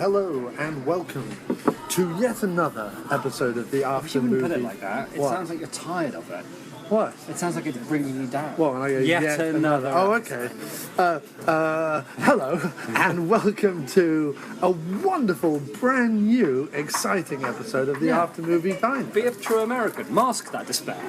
Hello and welcome to yet another episode of the After You Movie. wouldn't put it like that. It sounds like you're tired of it. What? It sounds like it's bringing you down. Well, I go, yet another. Oh, okay. Hello and welcome to a wonderful, brand new, exciting episode of the After Movie Time. Be a true American. Mask that despair.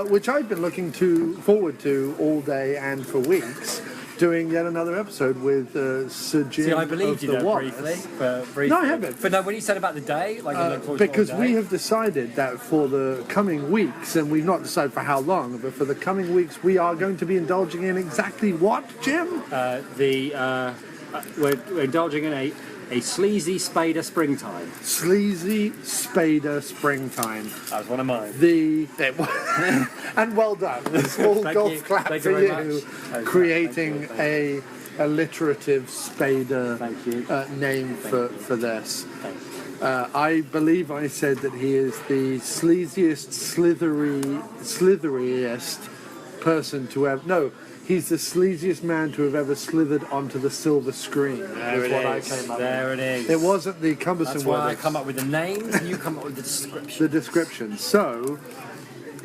Which I've been looking forward to all day and for weeks. Doing yet another episode with Sir Jim. See, I believed of you the there Wallace. briefly. No, I haven't. But no, when you said about the day, like I look forward to because all day. we have decided that for the coming weeks, and we've not decided for how long, but for the coming weeks, we are going to be indulging in exactly what, Jim? We're indulging in a sleazy Spader springtime. Sleazy Spader Springtime. That was one of mine. And well done. A small golf clap Thank for you you, very much. creating Thank you. a alliterative Spader Thank you. name for this. Thank you. I believe I said that he is the sleaziest, slitheriest person to ever... No, he's the sleaziest man to have ever slithered onto the silver screen. There it is. There it is. It wasn't the cumbersome That's why word. I come up with the names and you come up with the description. The description. So,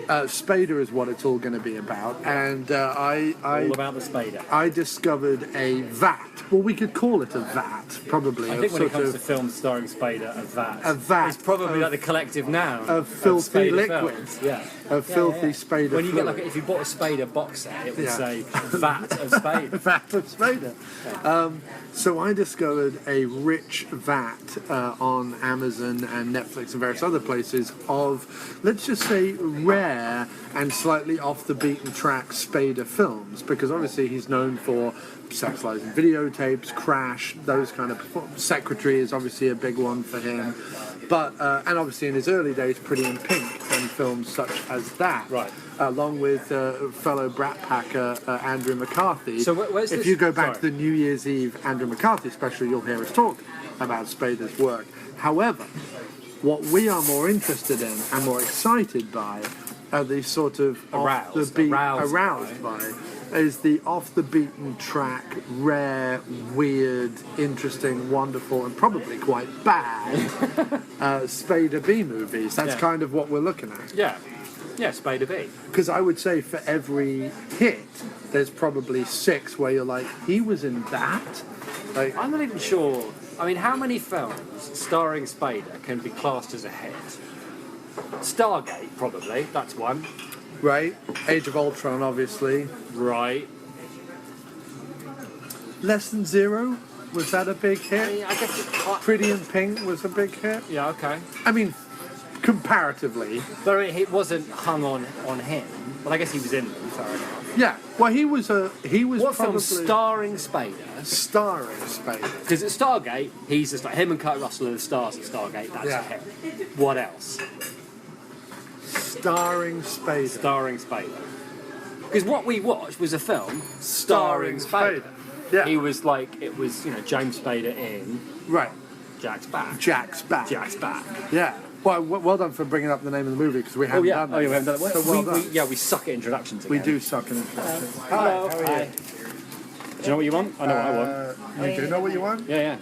Spader is what it's all going to be about, and All about the Spader. I discovered a vat. Well, we could call it a vat, probably. I think when it comes to films starring Spader, a vat. It's probably like the collective noun of filthy Spader liquid. films. Yeah. Of filthy Spader. When you fluid. get if you bought a Spader box set, it would Yeah. say vat of Spader. Vat of Spader. So I discovered a rich vat on Amazon and Netflix and various other places of, let's just say, rare and slightly off the beaten track Spader films, because obviously he's known for sexualizing videotapes, Crash, those kind of... Secretary is obviously a big one for him. But, and obviously in his early days, Pretty in Pink and films such as that. Right. Along with fellow Brat Packer Andrew McCarthy. So where's if this? you go back Sorry. to the New Year's Eve Andrew McCarthy special, you'll hear us talk about Spader's work. However, what we are more interested in and more excited by are the sort of Aroused by is the off the beaten track, rare, weird, interesting, wonderful, and probably quite bad Spader B movies. That's kind of what we're looking at. Yeah. Yeah, Spader B. Because I would say for every hit, there's probably 6 where you're like, he was in that? Like, I'm not even sure. I mean, how many films starring Spader can be classed as a hit? Stargate, probably. That's one. right? Age of Ultron, obviously. Right. Less Than Zero, was that a big hit? I guess it's quite... Pretty in Pink was a big hit. Yeah, okay. I mean, comparatively. But it wasn't hung on him. Well, I guess he was in them, fair enough. Yeah. Well, he was What probably film starring Spader? starring Spader. Because at Stargate, he's just like him and Kurt Russell are the stars at Stargate. That's a hit. What else? Starring Spader. Starring Spader. Because what we watched was a film starring Spader. Yeah. He was like, it was, James Spader in Right. Jack's Back. Jack's back. Jack's Back. Yeah. Well done for bringing up the name of the movie, because we haven't done that. we haven't done it. So well done. We suck at introductions again. We do suck in introductions. Hello. Hi, how are Hi. you? Do you know what you want? I know what I want. You do know what you want? Yeah.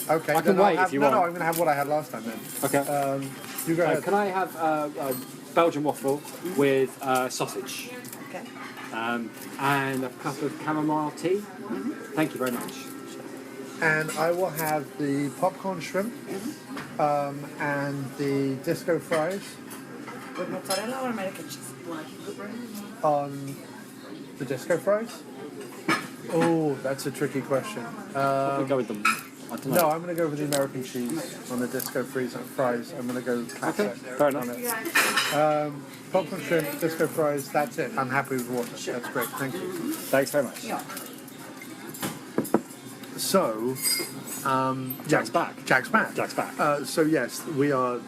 Okay. I can then I'll wait have, if you no, want. No, I'm going to have what I had last time then. Okay. You go ahead. Can I have a Belgian waffle with sausage? Okay. And a cup of chamomile tea? Thank you very much. And I will have the popcorn shrimp and the disco fries With mozzarella or American cheese? on the disco fries. Oh, that's a tricky question. We'll go with them. I don't know. No, I'm going to go with the American cheese on the disco fries. I'm going to go classic. Okay, fair on enough. it. Popcorn shrimp, disco fries, that's it. I'm happy with water. That's great, thank you. Thanks very much. Yeah. So, Jack's back. Jack's back. Jack's back. So yes, we are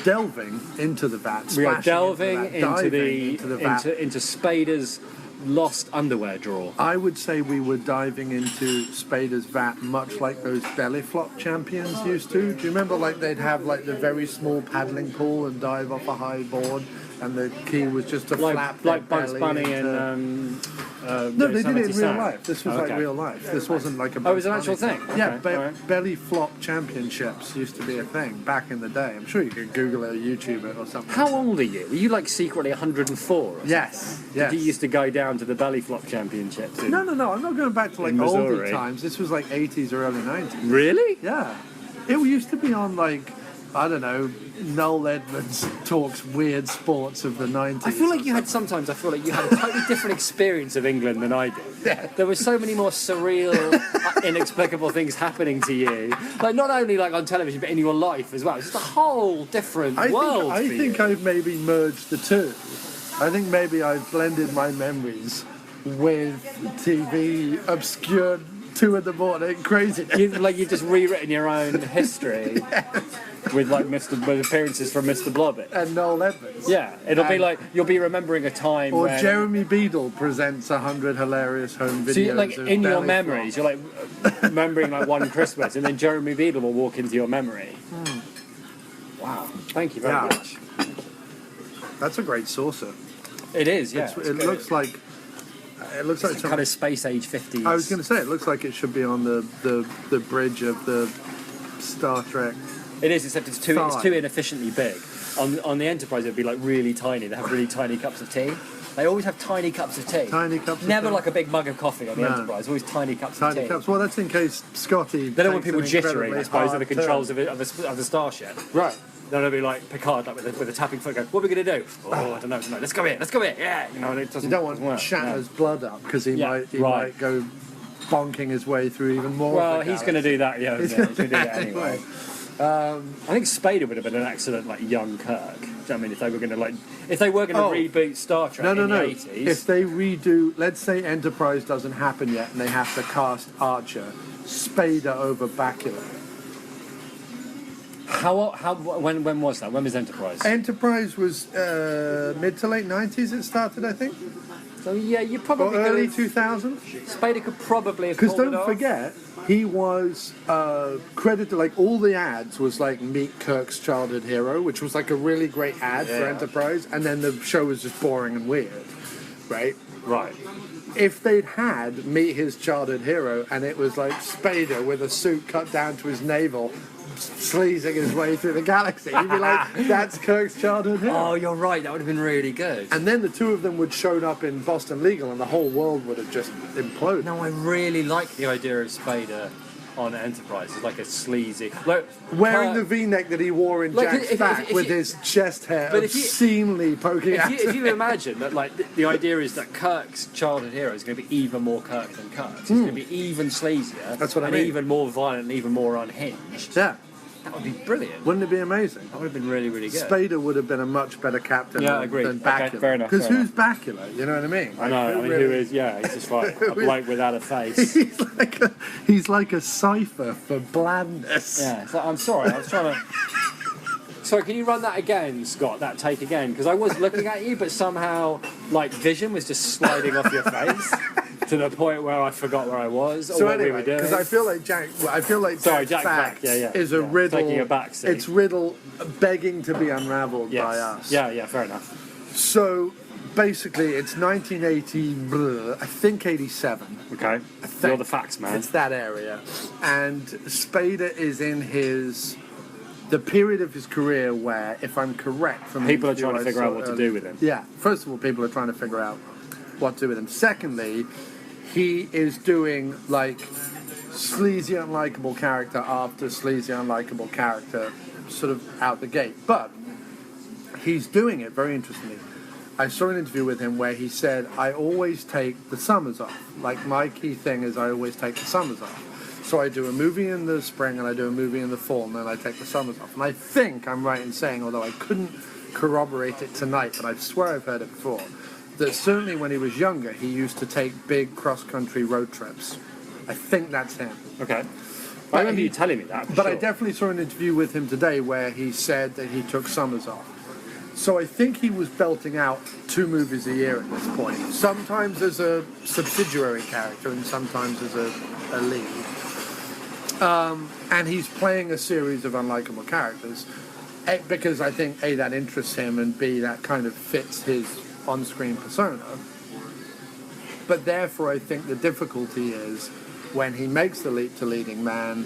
delving into the vat. We are splashing delving into the vat. into Spader's lost underwear drawer. I would say we were diving into Spader's vat much like those belly flop champions used to. Do you remember, like, they'd have like the very small paddling pool and dive off a high board, and the key was just to flap their like Bugs belly Bunny into- and No, they did it in real Sam? life. This was Oh, like okay. real life. This wasn't like a... Oh, it was an actual thing? Yeah, Okay, alright. belly flop championships used to be a thing back in the day. I'm sure you could Google it or YouTube it or something. How old are you? Were you like secretly 104 or something? Yes, yes. Did you used to go down to the belly flop championships? No, I'm not going back to like In oldie Missouri. times. This was like 80s or early 90s. Really? Yeah. It used to be on like, I don't know, Noel Edmonds talks weird sports of the 90s. I feel like you had a totally different experience of England than I did. Yeah. There were so many more surreal, inexplicable things happening to you. Like not only like on television, but in your life as well. It's just a whole different world. I think I've maybe merged the two. I think maybe I've blended my memories with TV obscure 2 in the morning craziness. You've just rewritten your own history with appearances from Mr. Blobbit. And Noel Edmonds. Yeah, it'll be like you'll be remembering a time Or when... Jeremy Beadle presents 100 hilarious home videos. So you're, like of in your belly memories, flop. you're like remembering like one Christmas, and then Jeremy Beadle will walk into your memory. Wow, thank you very Yeah. much. That's a great saucer. It is, yeah. It looks like some kind of space age 50s. I was going to say it looks like it should be on the bridge of the Star Trek. It is, except it's too inefficiently big. On the Enterprise, it'd be like really tiny. They have really tiny cups of tea. They always have tiny cups of tea. Tiny cups. Never of like a big mug of coffee on the Enterprise. Always tiny cups of tea. Tiny cups. Well, that's in case Scotty. They don't want takes people an jittering, I incredibly suppose, at hard the controls turn. of the starship. Right. Then it'll be like Picard, like with a tapping foot, go, "What are we going to do? Oh, I don't know. Let's go here. Yeah. You know, and it doesn't. You don't want work. Shatner's blood up because he Yeah, might go bonking his way through even more. Well, of the he's going to do that. Yeah, he's going to do that anyway. anyway. I think Spader would have been an excellent like young Kirk. Do you know what I mean? If they were going to reboot Star Trek in the 80s. If they redo, let's say Enterprise doesn't happen yet, and they have to cast Archer, Spader over Bakula. When was that? When was Enterprise? Enterprise was mid to late 90s. It started, I think, So yeah, you probably or early could 2000s. Spader could probably have Because pulled it don't off. forget, he was credited, like all the ads was like meet Kirk's childhood hero, which was like a really great ad for Enterprise, and then the show was just boring and weird, right? Right. If they'd had meet his childhood hero and it was like Spader with a suit cut down to his navel, sleazing his way through the galaxy, you'd be like, that's Kirk's childhood hero. Oh, you're right. That would have been really good. And then the two of them would shown up in Boston Legal and the whole world would have just imploded. No, I really like the idea of Spader on Enterprise. It's like a sleazy, like Wearing Kirk- the V-neck that he wore in Like, Jack's if- back if with you- his chest hair But if you- obscenely poking out. If you imagine that, like the idea is that Kirk's childhood hero is going to be even more Kirk than Kirk. He's going to be even sleazier. That's what I and mean. even more violent, and even more unhinged. Yeah, That would be brilliant. wouldn't it be amazing? That would have been really, really good. Spader would have been a much better captain Yeah, agreed. than Okay, Bakula. fair enough, Because fair who's Bakula? You know what I mean? I know. I mean, who is? Yeah, he's just like a bloke without a face. he's like a cipher for blandness. Yeah. So I'm sorry. I was trying to. Sorry, can you run that again, Scott? That take again? Because I was looking at you, but somehow, like, vision was just sliding off your face to the point where I forgot where I was or So what we anyway, were doing. because I feel like Sorry, Jack's Jack Black, facts yeah. is a riddle. Taking a backseat. It's riddle begging to be unravelled Yes. by us. Yeah, fair enough. So basically, it's 1980, I think 87. Okay. You're the facts, man. It's that area. And Spader is in the period of his career where, if I'm correct, from People are the trying to interview I figure out saw what to earlier- do with him. Yeah. First of all, people are trying to figure out what to do with him. Secondly, he is doing like sleazy, unlikable character after sleazy, unlikable character, sort of out the gate. But he's doing it very interestingly. I saw an interview with him where he said, I always take the summers off. Like, my key thing is I always take the summers off. So I do a movie in the spring and I do a movie in the fall, and then I take the summers off. And I think I'm right in saying, although I couldn't corroborate it tonight, but I swear I've heard it before, that certainly when he was younger, he used to take big cross-country road trips. I think that's him. Okay. But I remember he- you telling me that. But I definitely saw an interview with him today where he said that he took summers off. So I think he was belting out 2 movies a year at this point. Sometimes as a subsidiary character and sometimes as a lead. And he's playing a series of unlikable characters. Because I think A, that interests him, and B, that kind of fits his on-screen persona. But therefore, I think the difficulty is when he makes the leap to leading man,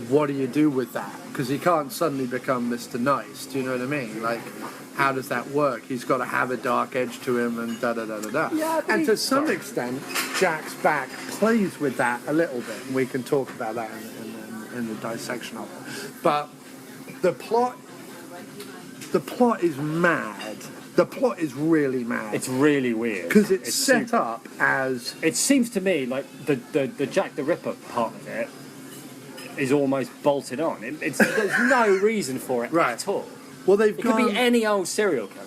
what do you do with that? Because he can't suddenly become Mr. Nice. Do you know what I mean? Like, how does that work? He's got to have a dark edge to him and da-da-da-da-da. Yeah, and to some extent, Jack's back plays with that a little bit. And we can talk about that in the dissection of it. But the plot is mad. The plot is really mad. It's really weird. Because it's set up as... It seems to me like the Jack the Ripper part of it is almost bolted on. There's no reason for it at all. Well, it could be any old serial killer.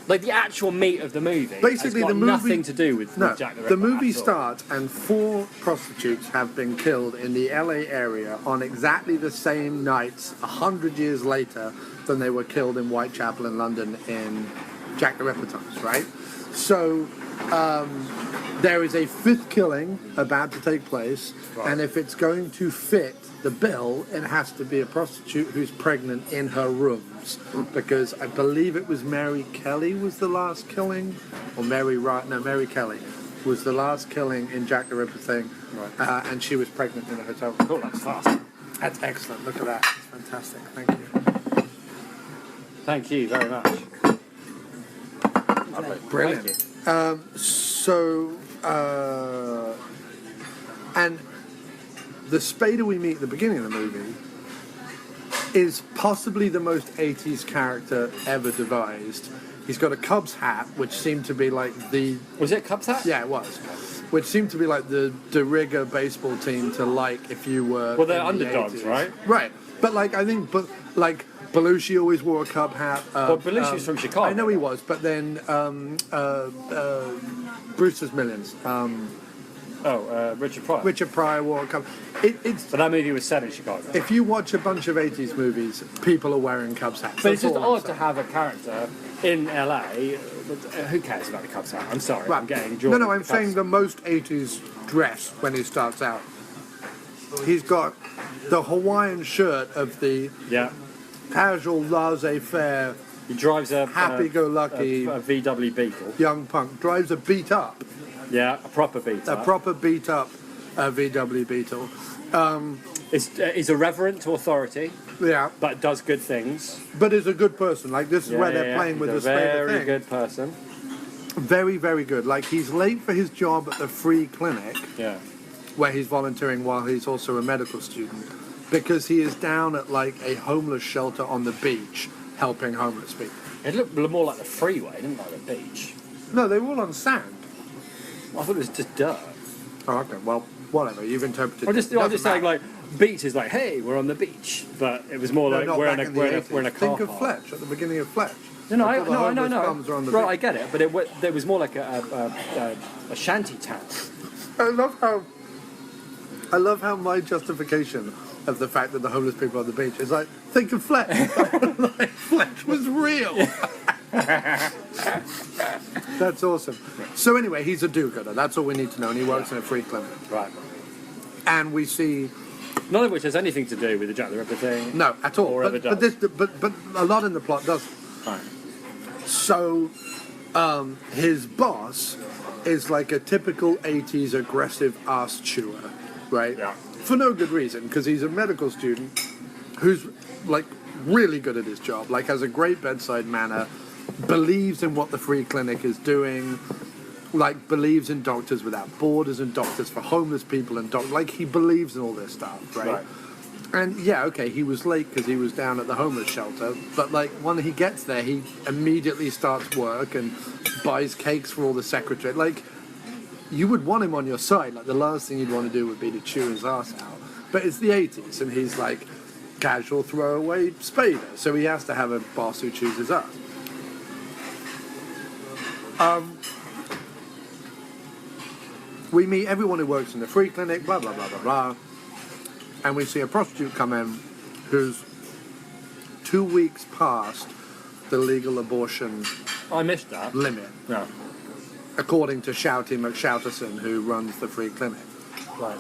Like the actual meat of the movie basically has got the movie, nothing to do with Jack the Ripper. The movie starts and 4 prostitutes have been killed in the LA area on exactly the same nights 100 years later than they were killed in Whitechapel in London in Jack the Ripper times, right? So there is a 5th killing about to take place, and if it's going to fit the bill, it has to be a prostitute who's pregnant in her rooms, because I believe it was Mary Kelly was the last killing, or Mary Kelly was the last killing in Jack the Ripper thing, and she was pregnant in a hotel room. Cool, that's fast. That's excellent. Look at that. It's fantastic. Thank you. Thank you very much. Brilliant. And the Spader we meet at the beginning of the movie is possibly the most 80s character ever devised. He's got a Cubs hat, which seemed to be like the... Was it Cubs hat? Yeah, it was. Which seemed to be like the de rigueur baseball team to like if you were... Well, they're underdogs, right? Right. But like, I think... Belushi always wore a Cub hat. Well, Belushi's from Chicago. I know he was, but then Brewster's Millions. Richard Pryor. Richard Pryor wore a Cub. But that movie was set in Chicago. If you watch a bunch of 80s movies, people are wearing Cubs hats. But it's just odd to have a character in LA. Who cares about the Cubs hat? I'm sorry. Right. I'm getting Jordan. No, I'm saying the most 80s dress when he starts out. He's got the Hawaiian shirt of the casual, laissez-faire, he drives a happy-go-lucky a VW Beetle. Young punk. Drives a beat-up. Yeah, a proper beat-up. A proper beat-up VW Beetle. Is irreverent to authority. Yeah. But does good things. But is a good person. Like, this is where they're playing with the Spader thing. Very good person. Very, very good. Like, he's late for his job at the free clinic. Yeah. Where he's volunteering while he's also a medical student. Because he is down at, like, a homeless shelter on the beach helping homeless people. It looked more like the freeway, didn't it, like the beach? No, they were all on sand. I thought it was just dirt. Oh, okay. Well, whatever. You've interpreted it. I'm just saying, like, beach is like, hey, we're on the beach. But it was more like we're in a car Think of park. Fletch, at the beginning of Fletch. No, I know. Right, I get it. But it was more like a shanty town. I love how my justification of the fact that the homeless people on the beach is like, think of Fletch. Like, Fletch was real. That's awesome. So anyway, he's a do-gooder. That's all we need to know. And he works in a free clinic. Right. And we see... None of which has anything to do with the Jack the Ripper thing. No, at all. Or ever does. But a lot in the plot does. Right. So his boss is like a typical 80s aggressive ass chewer, right? Yeah. For no good reason, because he's a medical student who's like really good at his job, like has a great bedside manner, believes in what the free clinic is doing, like believes in Doctors Without Borders and Doctors for Homeless People and like he believes in all this stuff, right? And yeah, okay, he was late because he was down at the homeless shelter, but like when he gets there, he immediately starts work and buys cakes for all the secretary. Like, you would want him on your side. Like, the last thing you'd want to do would be to chew his ass out. But it's the 80s, and he's like casual throwaway Spader, so he has to have a boss who chews his ass. We meet everyone who works in the free clinic, blah, blah, blah, blah, blah. And we see a prostitute come in who's 2 weeks past the legal abortion I missed that. limit. No. According to Shouty McShouterson, who runs the free clinic. Right.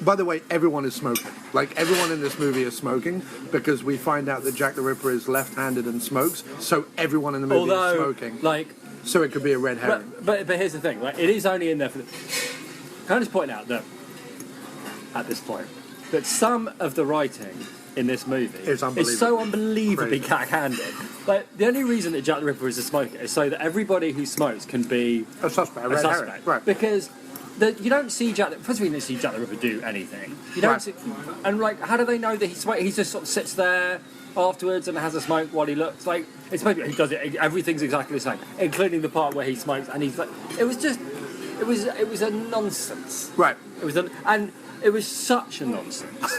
By the way, everyone is smoking. Like, everyone in this movie is smoking because we find out that Jack the Ripper is left-handed and smokes, so everyone in the movie is smoking. Like, So it could be a red herring. But here's the thing, like, it is only in there for can I just point out that, at this point, that some of the writing in this movie is so unbelievably cack-handed. Like, the only reason that Jack the Ripper is a smoker is so that everybody who smokes can be a suspect, a red herring. Right. Because you don't see Jack. First of all, you don't see Jack the Ripper do anything. You don't see, and like, how do they know that he smokes? He just sort of sits there afterwards and has a smoke while he looks. Like, it's maybe he does it. Everything's exactly the same, including the part where he smokes, and he's like, it was a nonsense. Right. And it was such a nonsense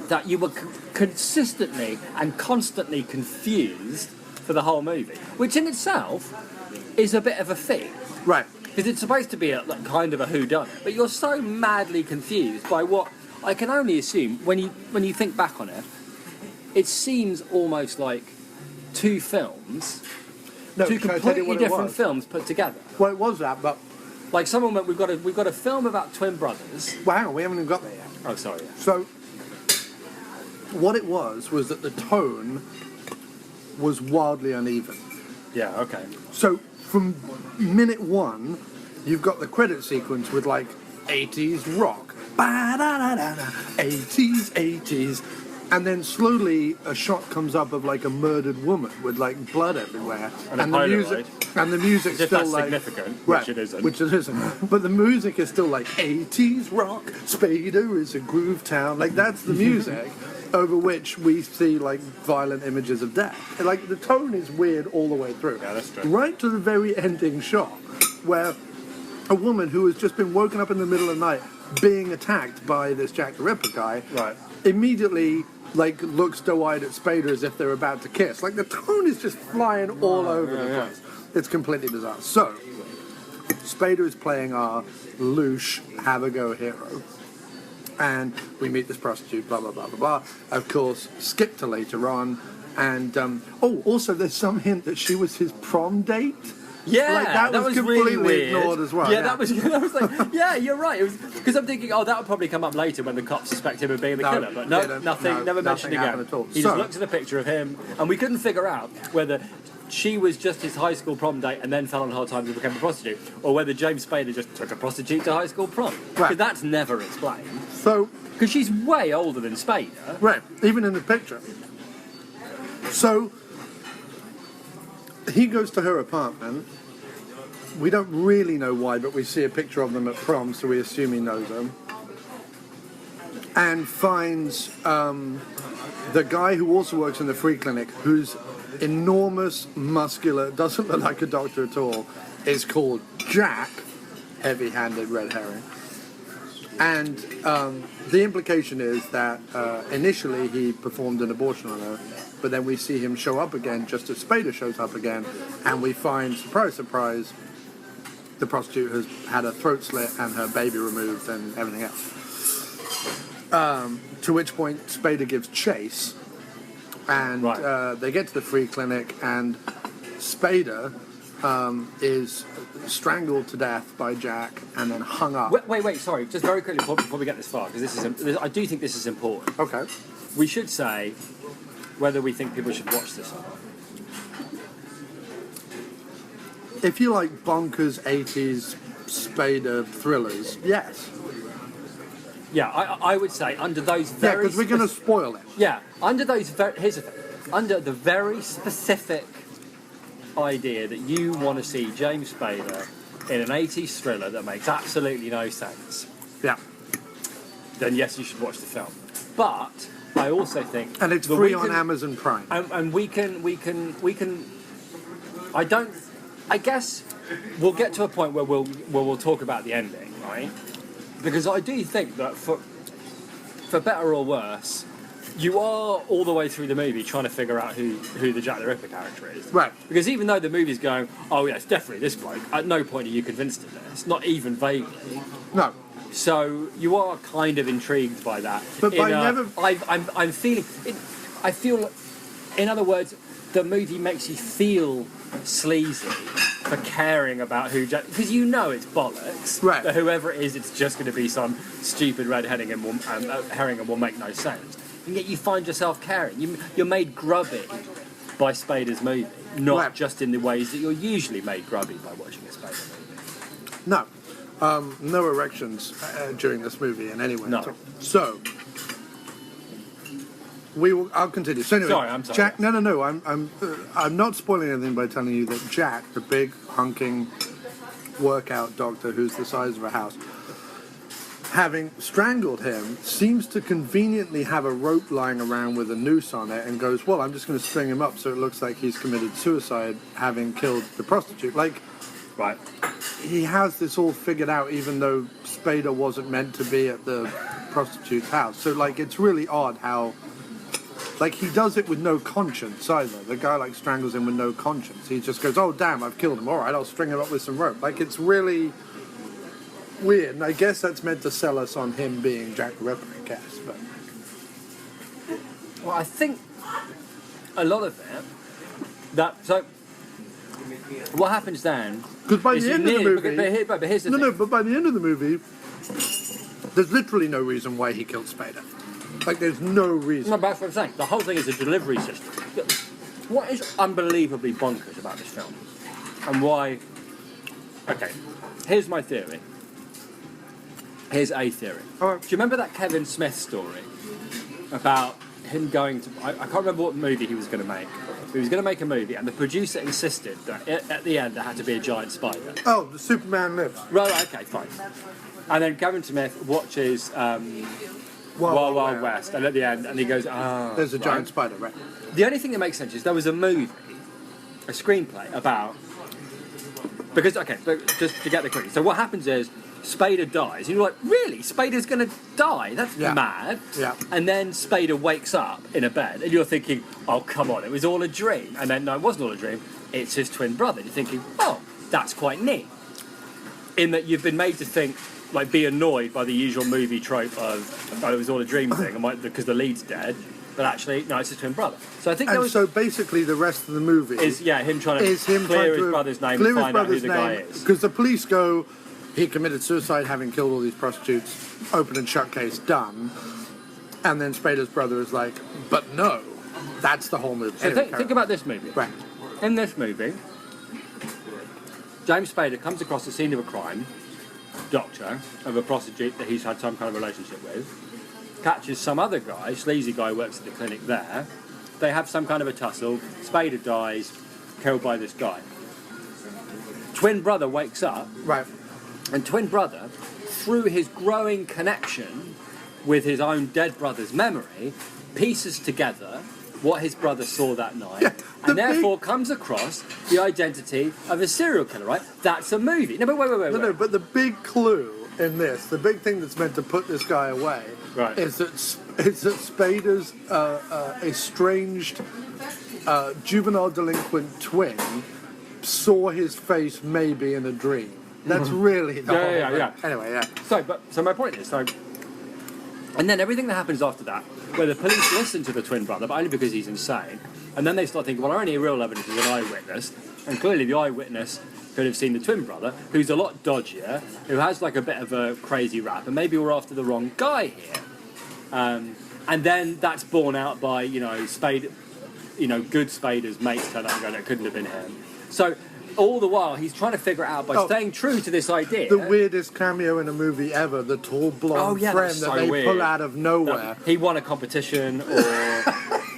that you were consistently and constantly confused for the whole movie, which in itself is a bit of a feat. Right. Because it's supposed to be kind of a whodunit, but you're so madly confused by what I can only assume when you think back on it. It seems almost like two films, two completely different films put together. Well, it was that, but like someone went, we've got a film about twin brothers. Well, hang on, we haven't even got there yet. Oh, sorry. Yeah. So what it was that the tone was wildly uneven. Yeah. Okay. So from minute one, you've got the credit sequence with like 80s rock, 80s, and then slowly a shot comes up of like a murdered woman with like blood everywhere, and the music's still that's like significant, right, which it isn't. But the music is still like 80s rock. Spader is a groove town. Like, that's the music. Over which we see like violent images of death. Like, the tone is weird all the way through. Yeah, that's true. Right to the very ending shot, where a woman who has just been woken up in the middle of the night being attacked by this Jack the Ripper guy, right, immediately like looks doe-eyed at Spader as if they're about to kiss. Like, the tone is just flying all over the place. It's completely bizarre. So Spader is playing our louche have-a-go hero. And we meet this prostitute, blah, blah, blah, blah, blah. Of course, skip to later on. And, also there's some hint that she was his prom date. Yeah, like, that was completely really ignored as well. Yeah, that was like, yeah, you're right. Because I'm thinking, that would probably come up later when the cops suspect him of being the killer. But never mentioned again. At all. He just looked at a picture of him, and we couldn't figure out whether she was just his high school prom date and then fell on hard times and became a prostitute, or whether James Spader just took a prostitute to high school prom. Because that's never explained. So, because she's way older than Spader. Right, even in the picture. So, he goes to her apartment. We don't really know why, but we see a picture of them at prom, so we assume he knows them. And finds the guy who also works in the free clinic, who's enormous, muscular, doesn't look like a doctor at all, is called Jack, heavy-handed red herring. And the implication is that initially he performed an abortion on her, but then we see him show up again just as Spader shows up again, and we find, surprise, surprise, the prostitute has had her throat slit and her baby removed and everything else. To which point Spader gives chase, and they get to the free clinic, and Spader is strangled to death by Jack and then hung up. Wait, sorry, just very quickly before we get this far, because I do think this is important. Okay. We should say whether we think people should watch this or not. If you like bonkers 80s Spader thrillers, yes. Yeah, I would say under those very... Yeah, because we're going to spoil it. Yeah, under those... Here's the thing. Under the very specific idea that you want to see James Spader in an 80s thriller that makes absolutely no sense, yeah, then yes, you should watch the film. But I also think... And it's free on Amazon Prime. And we can... I guess we'll get to a point where we'll talk about the ending, right? Because I do think that for better or worse, you are all the way through the movie trying to figure out who the Jack the Ripper character is. Right. Because even though the movie's going, oh yeah, it's definitely this bloke, at no point are you convinced of this, not even vaguely. No. So you are kind of intrigued by that. But I'm feeling... I feel... In other words, the movie makes you feel sleazy for caring about who Jack... Because you know it's bollocks. Right. That whoever it is, it's just going to be some stupid red herring and will make no sense. And yet you find yourself caring. You're made grubby by Spader's movie. not Right. just in the ways that you're usually made grubby by watching a Spader movie. No. No erections during this movie in any way. No. at all. So, I'll continue. So anyway, Sorry, I'm sorry. Jack. No. I'm not spoiling anything by telling you that Jack, the big hunking workout doctor who's the size of a house, having strangled him, seems to conveniently have a rope lying around with a noose on it, and goes, "Well, I'm just going to string him up so it looks like he's committed suicide, having killed the prostitute." Like, Right. he has this all figured out, even though Spader wasn't meant to be at the prostitute's house. So, like, it's really odd how, like, he does it with no conscience either. The guy, like, strangles him with no conscience. He just goes, "Oh, damn, I've killed him. All right, I'll string him up with some rope." Like, it's really weird. And I guess that's meant to sell us on him being Jack the Ripper, I guess. But Well, I think a lot of it. So, what happens then? because by is the you end of the nearly- movie, but here's the thing. but by the end of the movie, there's literally no reason why he killed Spader. Like, there's no reason. No, but that's what I'm saying. The whole thing is a delivery system. What is unbelievably bonkers about this film? And why... Okay, here's my theory. Here's a theory. All right. Do you remember that Kevin Smith story about him going to... I can't remember what movie he was going to make. He was going to make a movie, and the producer insisted that at the end there had to be a giant spider. Oh, the Superman lives. Right, okay, fine. And then Kevin Smith watches Wild Wild West, and at the end, and he goes, There's a giant spider, right? The only thing that makes sense is there was a movie, a screenplay about... Because, okay, but just to get the quick. So what happens is, Spader dies. And you're like, really? Spader's going to die? That's mad. Yeah. And then Spader wakes up in a bed, and you're thinking, oh, come on, it was all a dream. And then, no, it wasn't all a dream. It's his twin brother. You're thinking, oh, that's quite neat. In that you've been made to think, like, be annoyed by the usual movie trope of, oh, it was all a dream thing, because the lead's dead. But actually, no, it's his twin brother. So I think And so basically the rest of the movie is him trying to is him clear trying his to brother's name clear and his find out who brother's the guy name, is. because the police go, he committed suicide having killed all these prostitutes, open and shut case, done. And then Spader's brother is like, but no, that's the whole movie. So Anyway, think about this movie. Right. In this movie, James Spader comes across the scene of a crime, doctor of a prostitute that he's had some kind of relationship with, catches some other guy, sleazy guy who works at the clinic there. They have some kind of a tussle. Spader dies, killed by this guy. Twin brother wakes up, Right. and twin brother, through his growing connection with his own dead brother's memory, pieces together what his brother saw that night, Yeah, and therefore comes across the identity of a serial killer, right? That's a movie. No, but wait. No, but the big clue in this, the big thing that's meant to put this guy away, Right. is that Spader's estranged juvenile delinquent twin saw his face maybe in a dream. That's really the whole thing. Yeah. Anyway, yeah. So my point is, and then everything that happens after that, where the police listen to the twin brother, but only because he's insane, and then they start thinking, well, our only real evidence is an eyewitness, and clearly the eyewitness could have seen the twin brother, who's a lot dodgier, who has like a bit of a crazy rap, and maybe we're after the wrong guy here. And then that's borne out by, Spader, good Spader's mates turn up and go, that couldn't have been him. So all the while, he's trying to figure it out by staying true to this idea. The weirdest cameo in a movie ever, the tall blonde friend that's that so they weird. pull out of nowhere. He won a competition, or... Do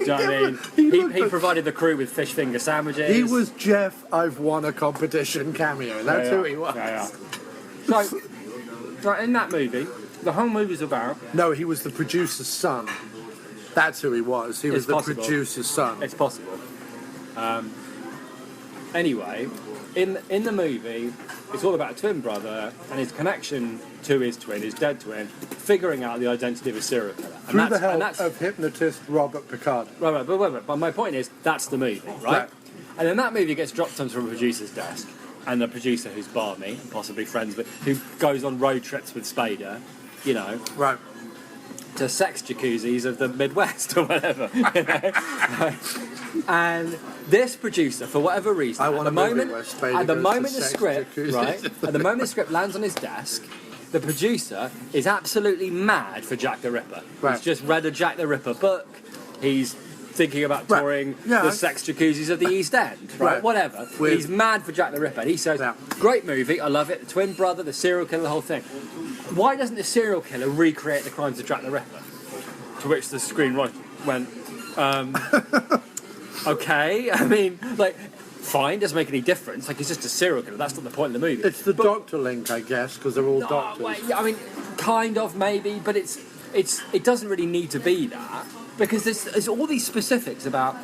you know what I mean? He provided the crew with fish finger sandwiches. He was Jeff, I've won a competition cameo. That's who he was. Yeah. So, in that movie, the whole movie's about... No, he was the producer's son. That's who he was. He was It's the possible. producer's son. It's possible. Anyway, in the movie, it's all about a twin brother and his connection to his twin, his dead twin, figuring out the identity of a serial killer. Through the help of hypnotist Robert Picardo. Right, but my point is, that's the movie, right? And then that movie gets dropped onto a producer's desk, and the producer, who's barmy, possibly friends with, who goes on road trips with Spader, Right. to sex jacuzzis of the Midwest or whatever. And this producer, for whatever reason, I want at the a movie moment, where Spader at the goes moment to the sex script, jacuzzis. right? At the moment the script lands on his desk, the producer is absolutely mad for Jack the Ripper. Right. He's just read a Jack the Ripper book. He's thinking about Right. touring Yeah. the sex jacuzzis of the East End, right? Whatever. With- He's mad for Jack the Ripper. And he says, Yeah. great movie, I love it, the twin brother, the serial killer, the whole thing. Why doesn't the serial killer recreate the crimes of Jack the Ripper? To which the screenwriter went, okay, I mean, like, fine, doesn't make any difference. Like, he's just a serial killer. That's not the point of the movie. It's the doctor link, I guess, because they're all doctors. Well, yeah, I mean, kind of, maybe, but it doesn't really need to be that, because there's all these specifics about,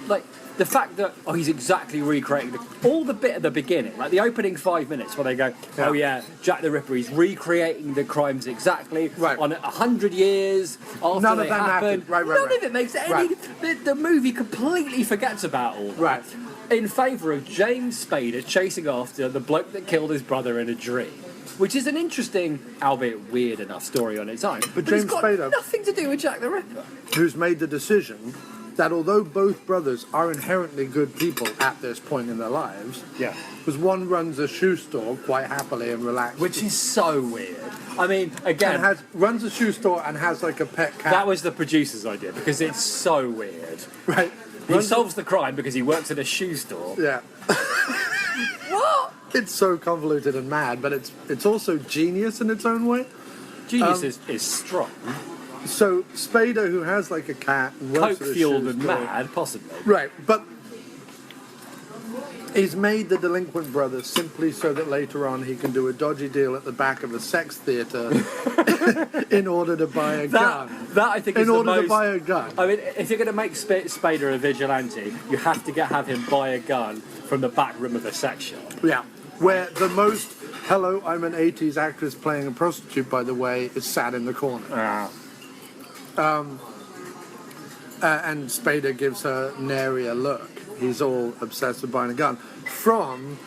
like, the fact that, he's exactly recreating all the bit at the beginning, like the opening 5 minutes where they go, Yeah. oh yeah, Jack the Ripper, he's recreating the crimes exactly Right. on 100 years after None they of that happened. happened. Right, None of it makes any... Right. The movie completely forgets about all that. Right. In favour of James Spader chasing after the bloke that killed his brother in a dream. Which is an interesting, albeit weird enough, story on its own. But James it's got Spader- nothing to do with Jack the Ripper. Who's made the decision that although both brothers are inherently good people at this point in their lives, Yeah. because one runs a shoe store quite happily and relaxed, Which is so weird. I mean, again, and runs a shoe store and has like a pet cat. that was the producer's idea because it's so weird. right. He solves the crime because he works at a shoe store. Yeah. What? It's so convoluted and mad, but it's also genius in its own way. Genius is strong. So Spader, who has like a cat and works at a Coke-fueled shoe and store, mad, possibly. right? But he's made the delinquent brother simply so that later on he can do a dodgy deal at the back of a sex theatre in order to buy a gun. That I think is In the order most... to buy a gun. I mean, if you're going to make Spader a vigilante, you have to have him buy a gun from the back room of a sex shop. Yeah. Where the most, hello, I'm an 80s actress playing a prostitute, by the way, is sat in the corner. And Spader gives her nary a look. He's all obsessed with buying a gun. From,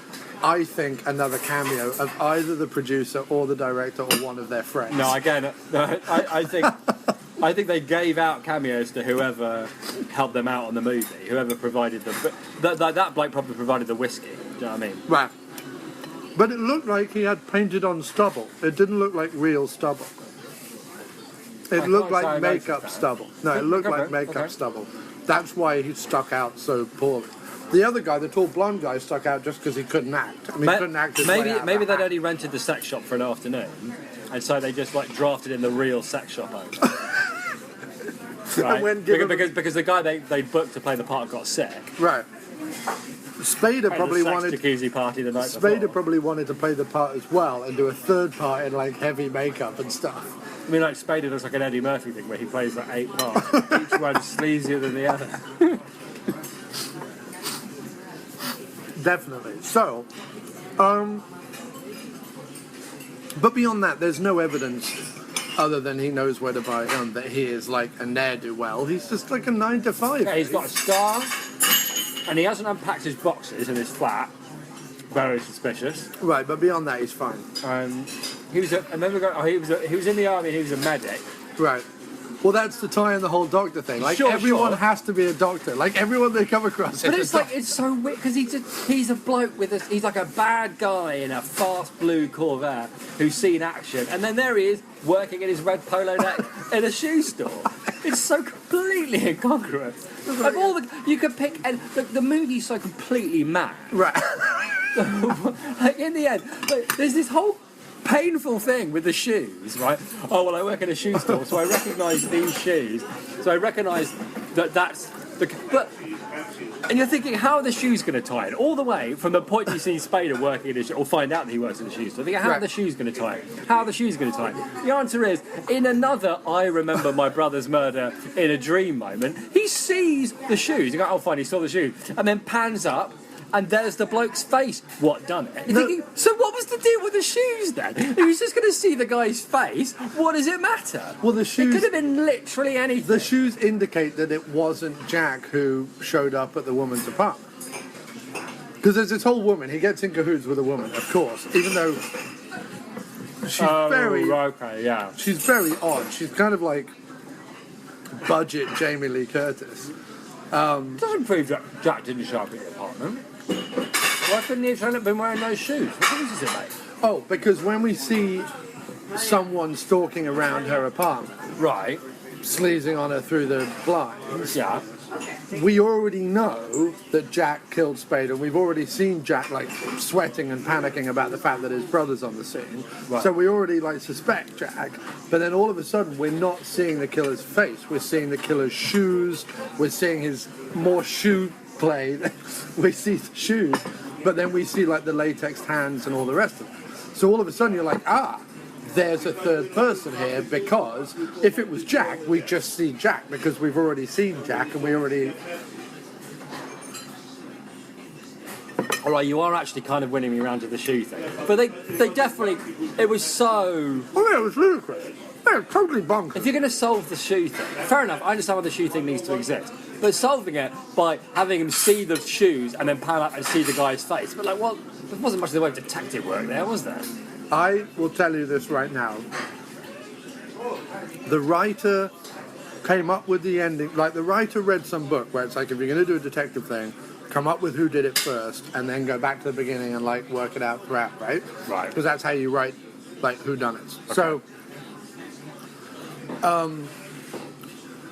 I think, another cameo of either the producer or the director or one of their friends. No, again, I think they gave out cameos to whoever helped them out on the movie, whoever provided that bloke probably provided the whiskey. Do you know what I mean? Right. But it looked like he had painted on stubble. It didn't look like real stubble. It looked can't say I like noticed makeup that. stubble. No, it looked like Okay, makeup okay. stubble. That's why he stuck out so poorly. The other guy, the tall blonde guy, stuck out just because he couldn't act. I mean, he couldn't act his way out of Maybe that they'd only rented the sex shop for an afternoon, and so they just like drafted in the real sex shop owner. Right? And when given- because the guy they booked to play the part got sick. Right. Spader probably the sex wanted. jacuzzi party the night before. Spader probably wanted to play the part as well and do a third part in like heavy makeup and stuff. I mean, like Spader looks like an Eddie Murphy thing where he plays like 8 parts, each one sleazier than the other. Definitely. So, but beyond that, there's no evidence other than he knows where to buy a gun that he is like a ne'er-do-well. He's just like a 9 to 5. Yeah, he's got a scar, and he hasn't unpacked his boxes in his flat. Very suspicious. Right, but beyond that, he's fine. He was he was in the army. And he was a medic. Right. Well, that's the tie in the whole doctor thing. Like, Sure, everyone sure. has to be a doctor. Like, everyone they come across But is it's a like doctor. it's so weird because he's a bloke with he's like a bad guy in a fast blue Corvette who's seen action, and then there he is working in his red polo neck in a shoe store. It's so completely incongruous. Like you could pick, and the movie's so completely mad. Right. Like in the end, like, there's this whole painful thing with the shoes, right? Oh well, I work in a shoe store, so I recognise these shoes. So I recognise that's the. But and you're thinking, how are the shoes going to tie in? All the way from the point you see Spader working in a shoe, or find out that he works in a shoe store. Thinking, how are the shoes going to tie in? How are the shoes going to tie in? The answer is, in another I remember my brother's murder in a dream moment, he sees the shoes. You go, oh fine, he saw the shoes, and then pans up. And there's the bloke's face. What done it? You're thinking, so what was the deal with the shoes then? He was just going to see the guy's face. What does it matter? Well, the shoes. It could have been literally anything. The shoes indicate that it wasn't Jack who showed up at the woman's apartment. Because there's this whole woman. He gets in cahoots with a woman, of course, even though she's okay, yeah. she's very odd. She's kind of like budget Jamie Lee Curtis. Doesn't prove that Jack didn't show up at the apartment. Why couldn't he have been wearing those shoes? What difference does it make? Oh, because when we see someone stalking around her apartment, Right. sleazing on her through the blinds, Yeah. we already know that Jack killed Spader. We've already seen Jack like sweating and panicking about the fact that his brother's on the scene. Right. So we already like suspect Jack. But then all of a sudden we're not seeing the killer's face. We're seeing the killer's shoes. We're seeing his more shoe play. We see the shoes, but then we see like the latex hands and all the rest of it. So all of a sudden you're like, there's a third person here, because if it was Jack, we just see Jack because we've already seen Jack and we already... All right, you are actually kind of winning me around to the shoe thing. But they definitely... It was so... Oh yeah, it was ludicrous. Yeah, totally bonkers. If you're going to solve the shoe thing, fair enough, I understand why the shoe thing needs to exist. But solving it by having him see the shoes and then pan up and see the guy's face. But like, well, there wasn't much in the way of detective work there, was there? I will tell you this right now. The writer came up with the ending, like the writer read some book where it's like, if you're going to do a detective thing, come up with who did it first and then go back to the beginning and like work it out throughout, right? Right. Because that's how you write like whodunits. Okay. So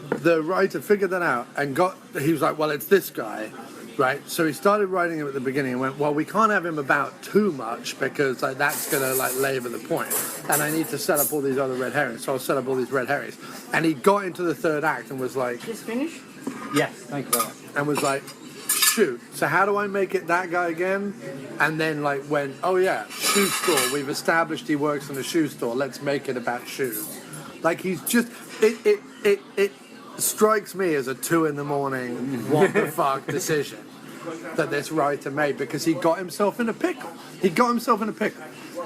the writer figured that out and he was like, well, it's this guy. Right, so he started writing him at the beginning and went, well, we can't have him about too much because like that's gonna like labour the point, and I need to set up all these other red herrings, so I'll set up all these red herrings. And he got into the third act and was like, Just finished? Yes, thank you very much. and was like, shoot, so how do I make it that guy again? And then like went, oh yeah, shoe store, we've established he works in a shoe store, let's make it about shoes. Like he's just, it strikes me as a 2 a.m, what the fuck decision that this writer made, because he got himself in a pickle.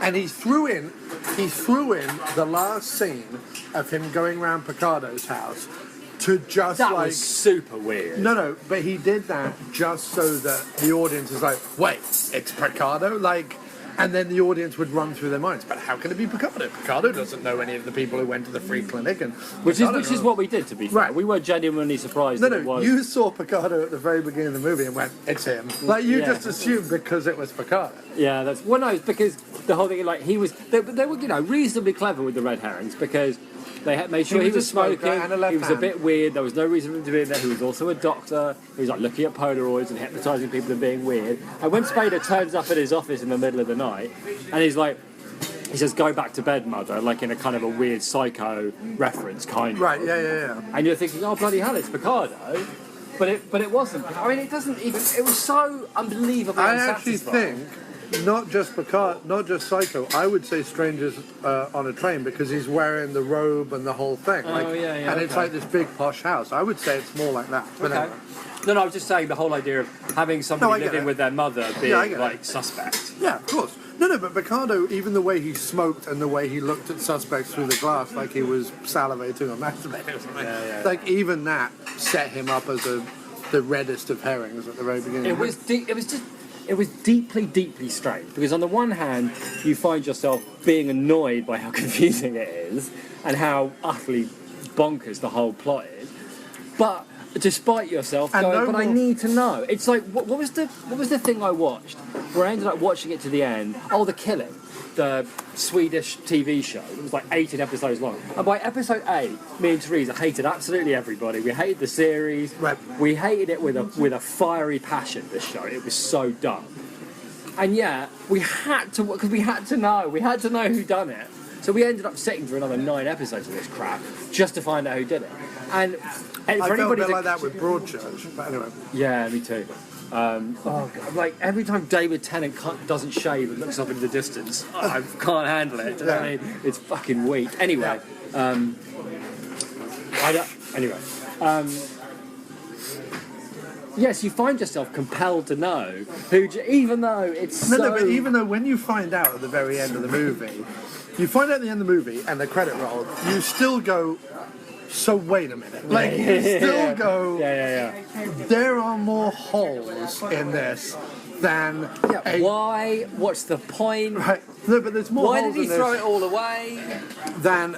And he threw in the last scene of him going around Picardo's house to just That like... was super weird. No, but he did that just so that the audience is like, wait, it's Picardo? Like... And then the audience would run through their minds, but how can it be Picardo? Picardo doesn't know any of the people who went to the free clinic, and Which is what we did, to be fair. Right. We were genuinely surprised that it was. You saw Picardo at the very beginning of the movie and went, it's him. Like, you just assumed because it was Picardo. Yeah, that's... Well, no, it's because the whole thing, like, he was... They were, you know, reasonably clever with the red herrings, because they had made sure he was smoking, and a left he was a hand. bit weird, there was no reason for him to be in there, he was also a doctor, he was, like, looking at Polaroids and hypnotising people and being weird. And when Spader turns up at his office in the middle of the night, and he's like... He says, go back to bed, mother, like in a kind of a weird psycho reference, kind of. Right, yeah. And you're thinking, oh, bloody hell, it's Picardo. But it wasn't. I mean, it doesn't even... It was so unbelievably I actually unsatisfying. think, not just Picardo, not just Psycho, I would say Strangers on a Train, because he's wearing the robe and the whole thing. Like, and it's like this big posh house. I would say it's more like that. But Okay. anyway. No, I was just saying the whole idea of having somebody living with their mother being, I get like, it. suspect. Yeah, of course. No, but Picardo, even the way he smoked and the way he looked at suspects through the glass like he was salivating or masturbating or something, like even that set him up as the reddest of herrings at the very beginning. It was deeply, deeply strange, because on the one hand, you find yourself being annoyed by how confusing it is and how utterly bonkers the whole plot is, but despite yourself And going, no but I more- need to know. It's like, what was the thing I watched where I ended up watching it to the end? Oh, The Killing, the Swedish TV show. It was like 18 episodes long. And by episode 8, me and Teresa hated absolutely everybody. We hated the series. Right. We hated it with a fiery passion, this show. It was so dumb. And yet, we had to, because we had to know who done it. So we ended up sitting for another 9 episodes of this crap just to find out who did it. And for I felt a anybody bit like that with Broadchurch, but anyway. Yeah, me too. Oh God, like every time David Tennant doesn't shave and looks up into the distance, I can't handle it. Do you know what I mean? It's fucking weak. Anyway, yes, you find yourself compelled to know who, even though it's No, but even though when you find out at the very end of the movie, you find out at the end of the movie and the credit roll, you still go, so wait a minute. Like, you still go, there are more holes in this than why? What's the point? Right. No, but there's more Why holes did he in throw this it all away? than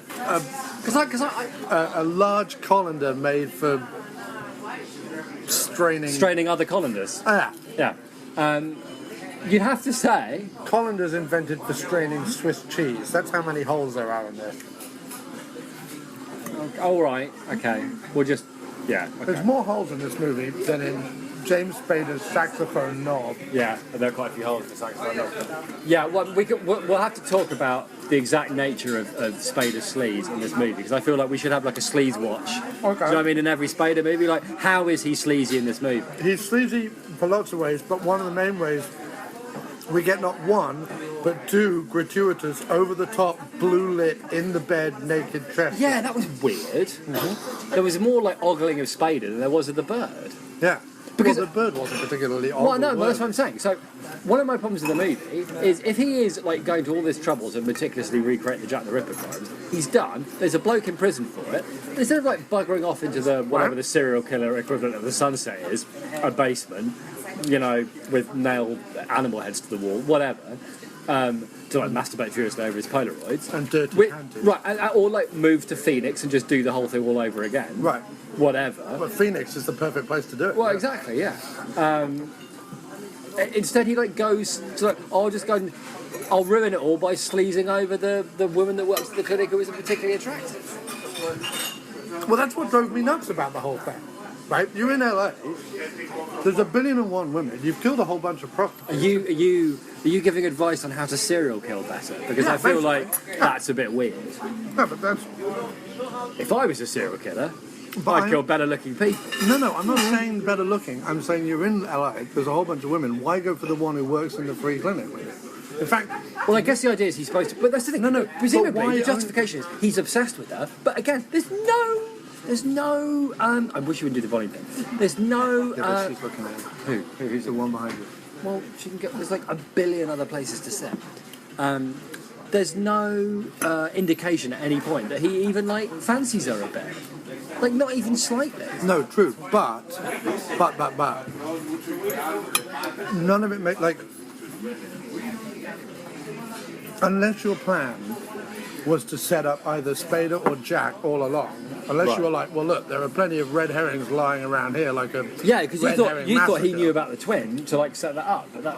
Because a large colander made for straining other colanders. Yeah. Yeah. You'd have to say... Colanders invented for straining Swiss cheese. That's how many holes there are in there. All right, okay. We'll just Yeah. Okay. There's more holes in this movie than in James Spader's saxophone knob. Yeah, and there are quite a few holes in the saxophone. Yeah, well, we'll have to talk about the exact nature of Spader's sleaze in this movie, because I feel like we should have like a sleaze watch. Okay. Do you know what I mean? In every Spader movie, like, how is he sleazy in this movie? He's sleazy for lots of ways, but one of the main ways we get not one, but two gratuitous, over-the-top, blue-lit, in-the-bed, naked tresses. Yeah, that was weird. Mm-hmm. There was more like ogling of Spader than there was of the bird. Yeah. Because the bird wasn't particularly odd. Well, no, but that's what I'm saying. So, one of my problems with the movie is if he is like going to all this trouble to meticulously recreate the Jack the Ripper crimes, he's done. There's a bloke in prison for it. Instead of like buggering off into the whatever the serial killer equivalent of the Sunset is, a basement, you know, with nailed animal heads to the wall, whatever. To like masturbate furiously over his Polaroids and dirty panties. Right, or like move to Phoenix and just do the whole thing all over again. Right. Whatever. But Phoenix is the perfect place to do it. Well, exactly, yeah. Instead, he like goes to like, I'll just go and I'll ruin it all by sleazing over the woman that works at the clinic who isn't particularly attractive. Well, that's what drove me nuts about the whole thing. Right? You're in LA. There's 1,000,000,001 women. You've killed a whole bunch of prostitutes. Are you giving advice on how to serial kill better? Because I feel like that's a bit weird. No, but that's... If I was a serial killer, But I'd kill better looking people. No, I'm not saying better looking. I'm saying you're in LA, there's a whole bunch of women. Why go for the one who works in the free clinic with you? In fact... Well, I guess the idea is he's supposed to... But that's the thing. No. Presumably, the justification is he's obsessed with her. But again, there's no... I wish you would do the volume thing. There's no... Yeah, but she's looking at you. Who's the one behind you? Well, she can get... There's like 1 billion other places to sit. There's no indication at any point that he even, like, fancies her a bit. Like, not even slightly. No, true. But. None of it makes... Like... Unless your plan was to set up either Spader or Jack all along. Unless you were like, well, look, there are plenty of red herrings lying around here, like a because you thought he knew about the twin to like set that up. But that...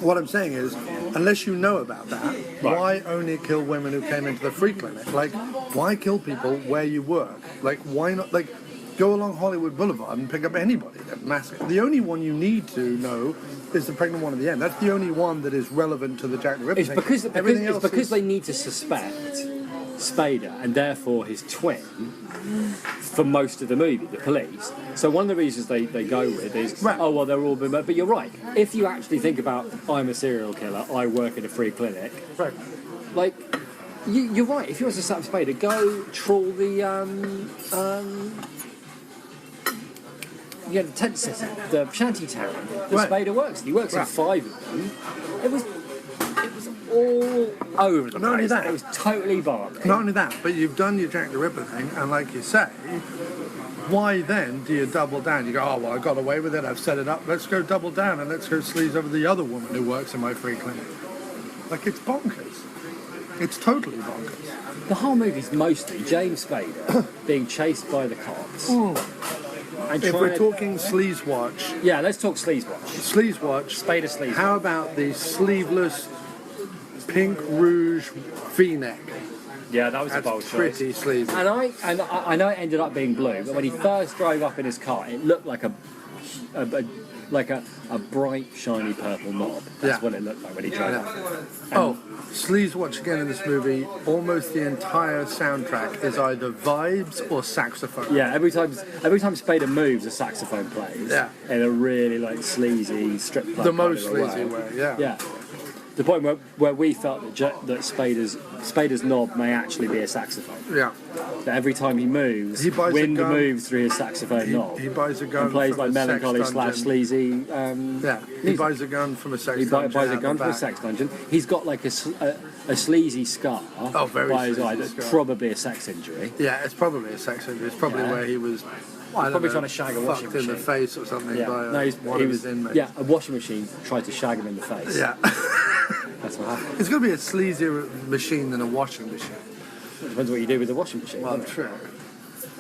What I'm saying is, unless you know about that, why only kill women who came into the free clinic? Like, why kill people where you work? Like, why not? Like, go along Hollywood Boulevard and pick up anybody. The only one you need to know is the pregnant one at the end. That's the only one that is relevant to the Jack the Ripper thing. It's because they need to suspect Spader and therefore his twin for most of the movie, the police. So one of the reasons they go with is, oh, well, they're all been... But you're right. If you actually think about, I'm a serial killer, I work in a free clinic. Right. Like, you're right. If you want to set up Spader, go trawl the the tent city, the shanty town that Spader works. He works in 5 of them. It was all over the place. Not only that, it was totally bark. Not only that, but you've done your Jack the Ripper thing, and like you say, why then do you double down? You go, oh, well, I got away with it, I've set it up, let's go double down and let's go sleaze over the other woman who works in my free clinic. Like, it's bonkers. It's totally bonkers. The whole movie's mostly James Spader being chased by the cops. And if we're talking sleaze watch... Yeah, let's talk sleaze watch. Sleaze watch. Spader sleaze. How about the sleeveless pink rouge V-neck? Yeah, that was a bold choice. Pretty sleazy. And I know it ended up being blue, but when he first drove up in his car, it looked like a bright, shiny purple knob. That's what it looked like when he drove up. Sleaze watch again in this movie. Almost the entire soundtrack is either vibes or saxophone. Yeah, every time Spader moves, a saxophone plays. Yeah. In a really like sleazy strip club. The most sleazy way. Yeah. Yeah. The point where we felt that Spader's knob may actually be a saxophone. Yeah. That every time he moves, wind moves through his saxophone knob. He buys a gun and plays from like a melancholy sex / sleazy. He buys a gun from a sex dungeon. He buys a gun from a sex dungeon. He's got like a sleazy scar by his eye that's probably a sex injury. Yeah, it's probably a sex injury. It's probably where he was. Probably trying to shag a washing machine in the face or something by one of his inmates. Yeah, a washing machine tried to shag him in the face. Yeah. That's what happened. It's going to be a sleazier machine than a washing machine. It depends what you do with the washing machine. Well, true.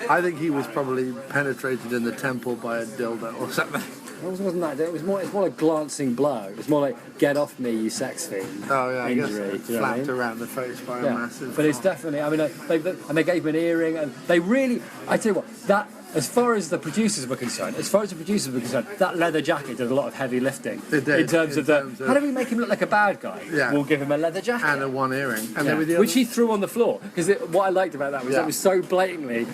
I think he was probably penetrated in the temple by a dildo or something. wasn't that. It was more a glancing blow. It was more like, get off me, you sex fiend. Oh yeah, injury. I guess You know what I flapped mean? around the face by a Yeah. massive. But it's definitely. I mean, they gave him an earring, and they really. I tell you what, that. As far as the producers were concerned, that leather jacket did a lot of heavy lifting. It did, In terms of how do we make him look like a bad guy? Yeah. We'll give him a leather jacket. and a one earring, and Yeah. then with the Which other, he threw on the floor. Because what I liked about that was Yeah. it was so blatantly.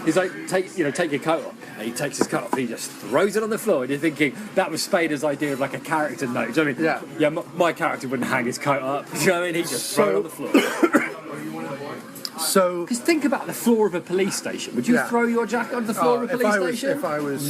He's like, take your coat off. And he takes his coat off. And he just throws it on the floor. And you're thinking that was Spader's idea of like a character note. Do you know what I mean? Yeah. My character wouldn't hang his coat up. Do you know what I mean? He just throw it on the floor. so. Because think about the floor of a police station. Would you Yeah. throw your jacket on the floor of a police station? If I was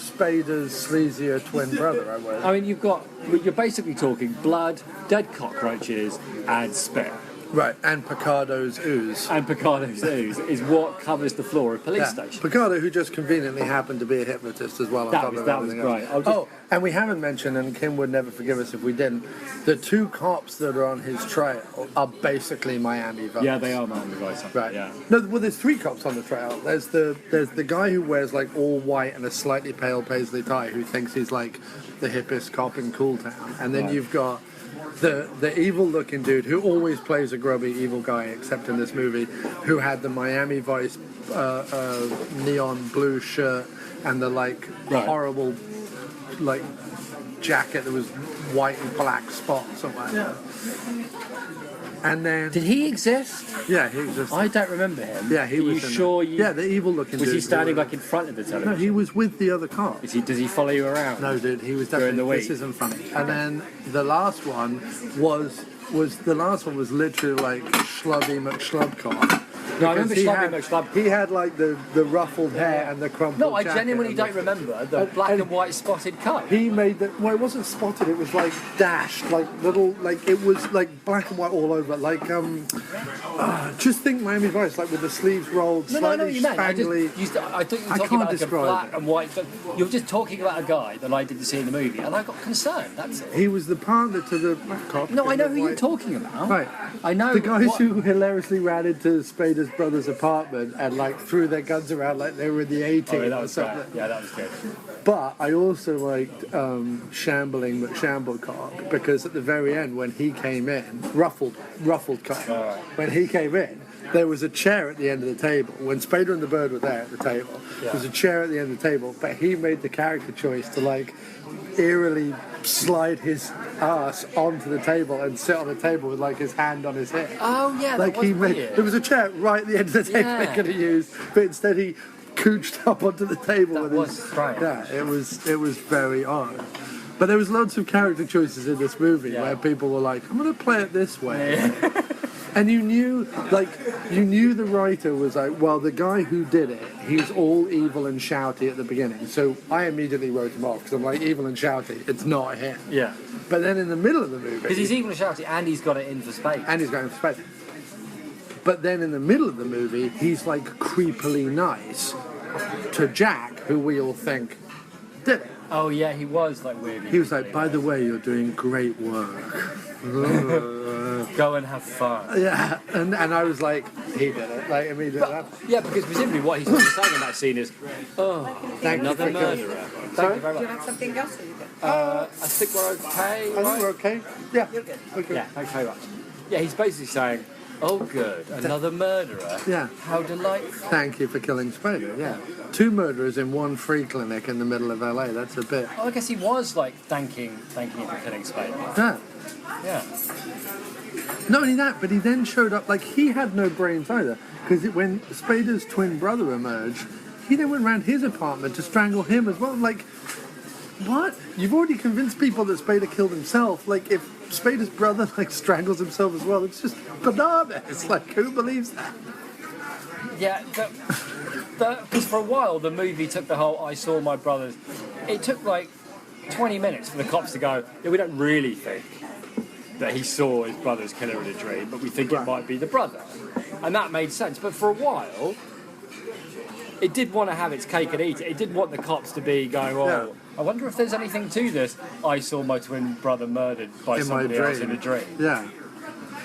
Spader's sleazier twin brother, I would. I mean, you're basically talking blood, dead cockroaches, and spit. Right, and Picardo's ooze. And Picardo's ooze is what covers the floor of police stations. Picardo, who just convenently happened to be a hypnotist as well. On That top was- of that was everything great. else. Oh, and we haven't mentioned, and Kim would never forgive us if we didn't. The two cops that are on his trail are basically Miami Vice. Yeah, they are Miami Vice. Right. Yeah. No, well, there's three cops on the trail. There's the guy who wears like all white and a slightly pale paisley tie, who thinks he's like the hippest cop in Cool Town, and then Right. you've got the evil-looking dude who always plays a grubby evil guy, except in this movie, who had the Miami Vice neon blue shirt and the like Right. horrible like jacket that was white and black spots or whatever. And then Did he exist? yeah, he was just I don't remember him. yeah, he Are was. you in sure? it. Yeah, the evil-looking dude. Was he standing who- like in front of the No, television? he was with the other cop. Does he follow you around? No, dude, he was During definitely. the week. This isn't funny. And then the last one was literally like Schlubby McSchlubcop. No, I remember Because Schlubby McSchlub. He had like the ruffled hair and the crumpled No, I jacket genuinely and don't remember the black and white spotted coat. He made the well, it wasn't spotted. It was like dashed, like little, like it was like black and white all over. Like just think Miami Vice, like with the sleeves rolled, No, I know slightly what you meant. I spangly. thought you were I talking can't about like a describe black it. and white. But you were just talking about a guy that I didn't see in the movie, and I got concerned. That's it. He was the partner to the black cop. No, I in know the who you're white- talking about. Right. I know The guys what- who hilariously ran into Spader's brother's apartment and like threw their guns around like they were in the 80s Oh, yeah, that or was great. something. Yeah, that was good. But I also liked Shambling McShamblecop because at the very end when he came in, ruffled cop, Alright. when he came in, there was a chair at the end of the table. When Spader and the Bird were there at the table, there was a chair at the end of the table, but he made the character choice to like eerily slide his ass onto the table and sit on the table with like his hand on his hip. Oh yeah, Like that was he made, weird. there was a chair right at the end of the table Yeah. they could have used, but instead he cooched up onto the table That with was his strange. yeah. It was very odd. But there was lots of character choices in this movie Yeah. where people were like, "I'm going to play it this way," and you knew the writer was like, "Well, the guy who did it, he's all evil and shouty at the beginning." So I immediately wrote him off because I'm like, "Evil and shouty, it's not him." Yeah, But then in the middle of the movie, because he's even shouty and he's got it in for space. and he's going for space. But then in the middle of the movie, he's like creepily nice to Jack, who we all think did it. Oh yeah, he was like weirdly. He was like, "By the way, you're doing great work." go and have fun. Yeah, and I was like, he did it, like immediately. Yeah, because presumably what he's saying in that scene is, oh, Thank you another for murderer. coming. Thank you very Do you much. want something else or you good? I think we're okay. I think Right? we're okay. Yeah, You're good. okay. Yeah, thanks very much. Yeah, he's basically saying, oh good, another murderer. Yeah. How delightful. Thank you for killing Spader. Yeah, 2 murderers in 1 free clinic in the middle of LA. That's a bit. Well, I guess he was like thanking you for killing Spader. Yeah. Yeah. Not only that, but he then showed up like he had no brains either. Because when Spader's twin brother emerged, he then went around his apartment to strangle him as well. Like, what? You've already convinced people that Spader killed himself. Like, if Spader's brother like strangles himself as well, it's just bananas. It's like, who believes that? Yeah, because for a while the movie took the whole I saw my brothers. It took like 20 minutes for the cops to go, yeah, we don't really think that he saw his brother's killer in a dream, but we think it might be the brother. And that made sense. But for a while, it did want to have its cake and eat it. It did want the cops to be going, oh, Yeah. I wonder if there's anything to this. I saw my twin brother murdered by In my somebody else in dream. a dream. Yeah.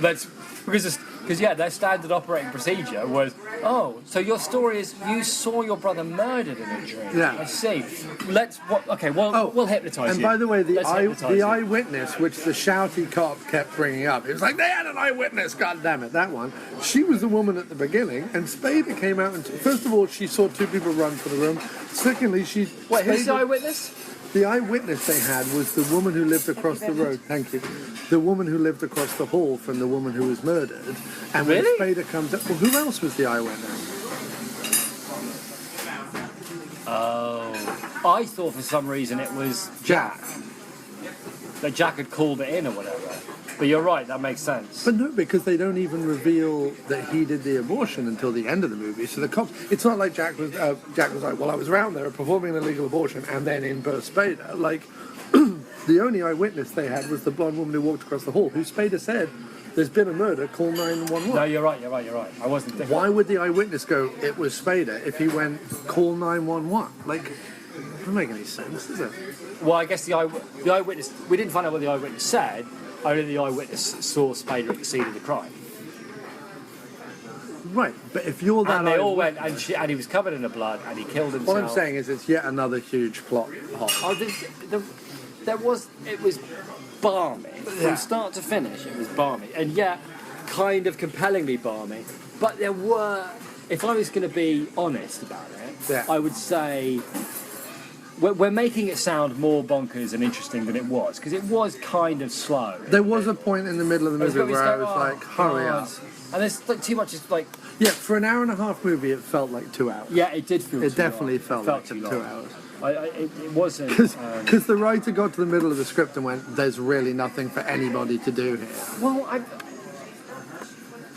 Because Because their standard operating procedure was, oh, so your story is you saw your brother murdered in a dream. Yeah. I see. We'll hypnotise you. And by the way, the Let's hypnotise you. eyewitness, which the shouty cop kept bringing up, it was like, they had an eyewitness, god damn it, that one. She was the woman at the beginning, and Spader came out and, first of all, she saw two people run for the room. Secondly, Wait, who's the eyewitness? The eyewitness they had was the woman who lived across the road. Thank you. The woman who lived across the hall from the woman who was murdered. And when Really? Spader comes up, well, who else was the eyewitness? Oh, I thought for some reason it was Jack. that Jack had called it in or whatever. But you're right, that makes sense. But no, because they don't even reveal that he did the abortion until the end of the movie. So the cops, it's not like Jack was like, well, I was around there performing an illegal abortion, and then in burst Spader. Like, the only eyewitness they had was the blonde woman who walked across the hall, who Spader said, there's been a murder, call 911. No, you're right. I wasn't thinking. Why would the eyewitness go, it was Spader, if he went, call 911? Like, it doesn't make any sense, does it? Well, I guess the eyewitness, we didn't find out what the eyewitness said, only the eyewitness saw Spader at the scene of the crime. Right, but if you're that And they all went, and he was covered in the blood, and he killed himself. What I'm saying is it's yet another huge plot hole. Oh, it was balmy. From start to finish, it was balmy. And yet, kind of compellingly balmy. But there were, if I was going to be honest about it, I would say we're making it sound more bonkers and interesting than it was, because it was kind of slow. There was a point in the middle of the movie where I was like, hurry up. And there's like too much, it's like... Yeah, for an hour and a half movie, it felt like 2 hours. Yeah, it did feel It definitely felt like 2 hours. It wasn't... Because the writer got to the middle of the script and went, there's really nothing for anybody to do here. Well,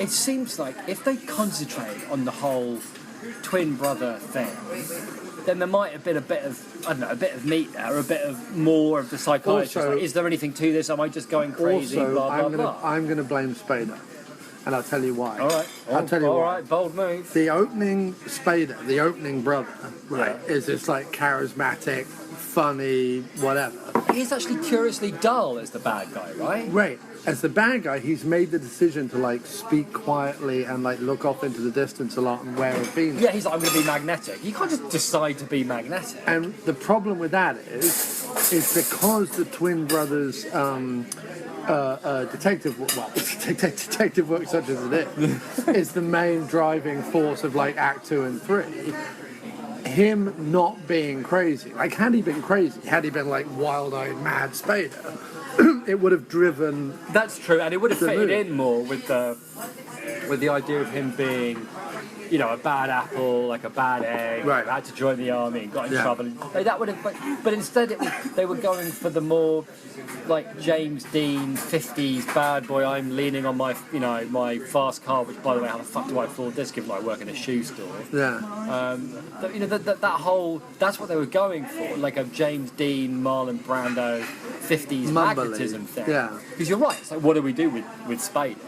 it seems like if they concentrate on the whole twin brother thing, then there might have been a bit of meat there, a bit of more of the psychiatrist. Also, like, is there anything to this? Am I just going crazy? Also, blah, blah, blah. I'm going to blame Spader. And I'll tell you why. All right. I'll tell you why. All right, bold move. The opening Spader, the opening brother, right, is this like charismatic, funny, whatever. He's actually curiously dull as the bad guy, right? Right. As the bad guy, he's made the decision to like speak quietly and like look off into the distance a lot and wear a v-neck. Yeah, he's like, I'm going to be magnetic. You can't just decide to be magnetic. And the problem with that is because the twin brothers' detective work, such as it is the main driving force of like Act 2 and 3. Him not being crazy, like had he been crazy, had he been like wild-eyed mad Spader, it would have driven. That's true, and it would have fitted in more with the idea of him being, a bad apple, like a bad egg, right, had to join the army and got in trouble. Like, that would have, but instead they were going for the more like James Dean 50s bad boy. I'm leaning on my my fast car, which by the way, how the fuck do I afford this given I work in a shoe store? Yeah. That whole, that's what they were going for, like a James Dean, Marlon Brando 50s magnetism thing. Yeah. Because you're right, it's like, what do we do with Spader?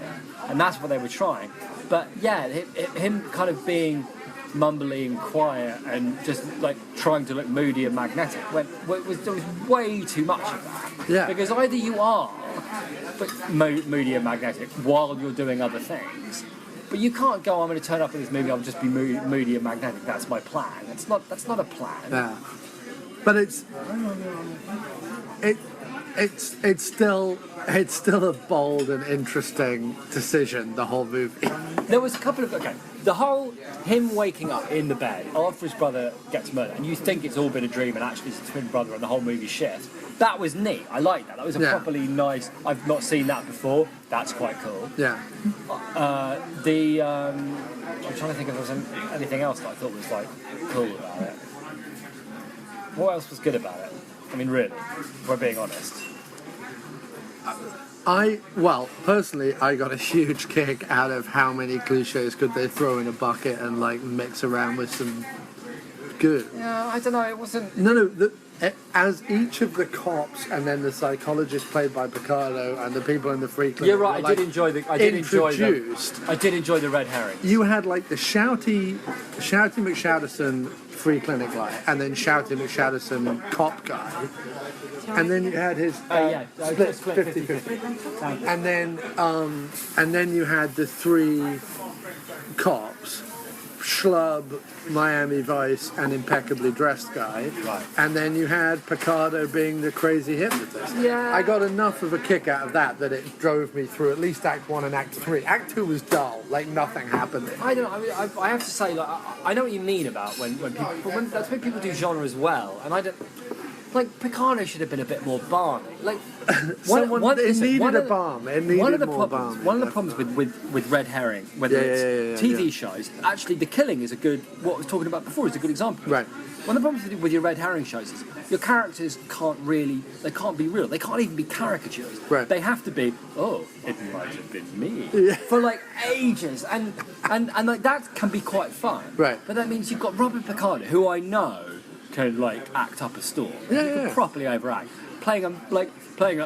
And that's what they were trying. But yeah, him kind of being mumbly and quiet and just like trying to look moody and magnetic, there was way too much of that. Yeah. Because either you are moody and magnetic while you're doing other things, but you can't go, I'm going to turn up in this movie, I'll just be moody and magnetic, that's my plan. That's not a plan. Yeah. But it's still a bold and interesting decision, the whole movie. There was a couple of, the whole, him waking up in the bed after his brother gets murdered, and you think it's all been a dream and actually it's a twin brother and the whole movie shifts. That was neat. I like that. That was a properly nice, I've not seen that before. That's quite cool. Yeah. I'm trying to think if there was anything else that I thought was like cool about it. What else was good about it? I mean, really, if we're being honest. Personally, I got a huge kick out of how many cliches could they throw in a bucket and like mix around with some good. Yeah, I don't know. It wasn't. No, as each of the cops and then the psychologist played by Picardo and the people in the free clinic You're right. were, I did enjoy the. I did enjoy introduced. I did enjoy the red herring. You had like the shouty McShadowson free clinic guy, and then shouty McShadowson cop guy, and then you had his split 50-50. And then you had the three cops, Schlub, Miami Vice, and impeccably dressed guy. Right. And then you had Picardo being the crazy hypnotist. Yeah. I got enough of a kick out of that it drove me through at least Act 1 and Act 3. Act 2 was dull, like nothing happened. I don't know. I mean, I have to say, like, I know what you mean about when people, but that's when people do genre as well, and I don't. Like, Picardo should have been a bit more balmy. Like, it needed a balm. It needed more balm. One of the problems with red herring, whether it's TV shows, actually the killing is a good. What I was talking about before is a good example. Right. One of the problems with your red herring shows is your characters can't be real. They can't even be caricatures. Right. They have to be. Oh, it might have been me for like ages, and like that can be quite fun. Right. But that means you've got Robert Picardo, who I know can like act up a storm. Yeah, He can properly overact. Playing a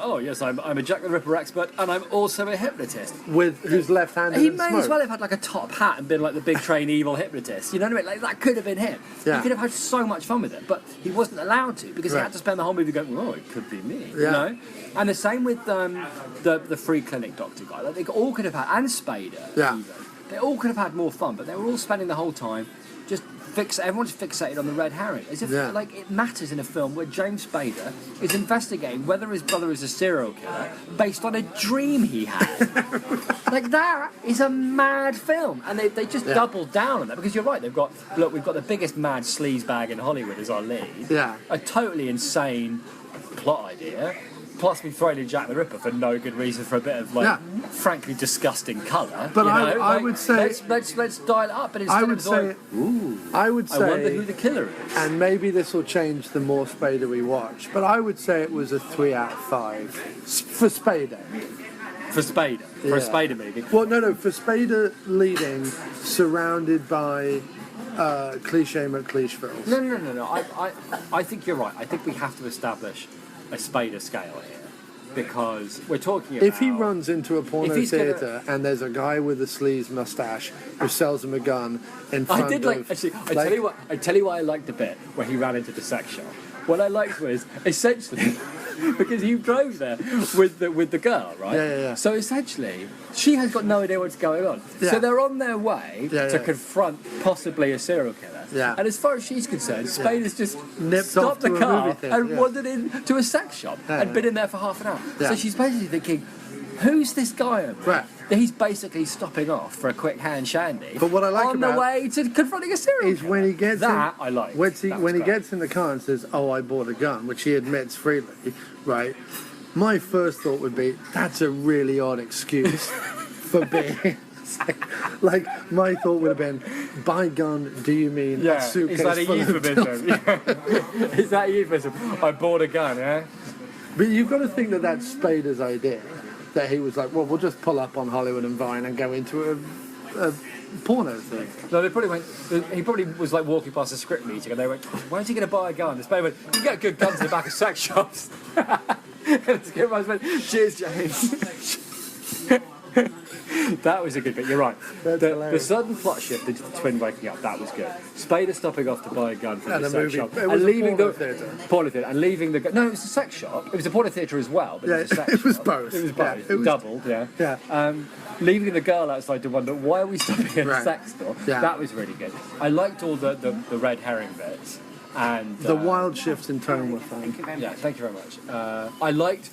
oh yes, I'm a Jack the Ripper expert and I'm also a hypnotist. With who's left-handed He and may smoke. as well have had like a top hat and been like the big train evil hypnotist. You know what I mean? Like that could have been him. Yeah. He could have had so much fun with it, but he wasn't allowed to because he had to spend the whole movie going, oh, it could be me. Yeah. You know? And the same with the free clinic doctor guy. Like they all could have had, and Spader. Yeah. Even. They all could have had more fun, but they were all spending the whole time just everyone's fixated on the red herring, as if like it matters in a film where James Spader is investigating whether his brother is a serial killer based on a dream he had. Like that is a mad film, and they just doubled down on that because you're right. We've got the biggest mad sleaze bag in Hollywood as our lead. Yeah. A totally insane plot idea. Plus, we thrown in Jack the Ripper for no good reason for a bit of like, frankly disgusting colour. But you know? I would say let's dial it up. But instead I would say I wonder who the killer is. And maybe this will change the more Spader we watch. But I would say it was a 3 out of 5 for Spader. For Spader, for a Spader movie. Well, no, for Spader leading, surrounded by cliche McCliche films. No. I think you're right. I think we have to establish a Spader scale here because we're talking about. If he runs into a porno theatre and there's a guy with a sleaze mustache who sells him a gun in front I tell you why I liked the bit where he ran into the sex shop. What I liked was essentially because he drove there with the girl, right? Yeah. So essentially, she has got no idea what's going on. Yeah. So they're on their way to confront possibly a serial killer. Yeah. And as far as she's concerned, Spader's just nipped stopped the off to a car movie theatre, and wandered into a sex shop and been in there for half an hour. Yeah. So she's basically thinking, who's this guy over there? Right. He's basically stopping off for a quick hand shandy. But what I like on about the way to confronting a serial is killer. when he gets that in, I like. when he gets in the car and says, "Oh, I bought a gun," which he admits freely, right? My first thought would be, that's a really odd excuse for being. Like my thought would have been, by gun, do you mean a suitcase is that a full of euphemism? Is that a euphemism? I bought a gun, eh? But you've got to think that that's Spader's idea. That he was like, well, we'll just pull up on Hollywood and Vine and go into a porno thing. No, they probably went. He probably was like walking past a script meeting, and they went, "Where's he going to buy a gun?" The Spader went, "You can get good guns in the back of sex shops." And the script writer went, "Cheers, James." That was a good bit. You're right. The sudden plot shift, the twin waking up, that was good. Spader stopping off to buy a gun from the sex shop It was and leaving the porno theatre and leaving the. No, it was a sex shop. It was a porno theatre as well, but it was a sex it was shop. both. It was both. It was doubled. Yeah. Leaving the girl outside to wonder why are we stopping at a sex store. Yeah. That was really good. I liked all the red herring bits. And the wild shifts in tone were fun. Yeah, thank you very much. I liked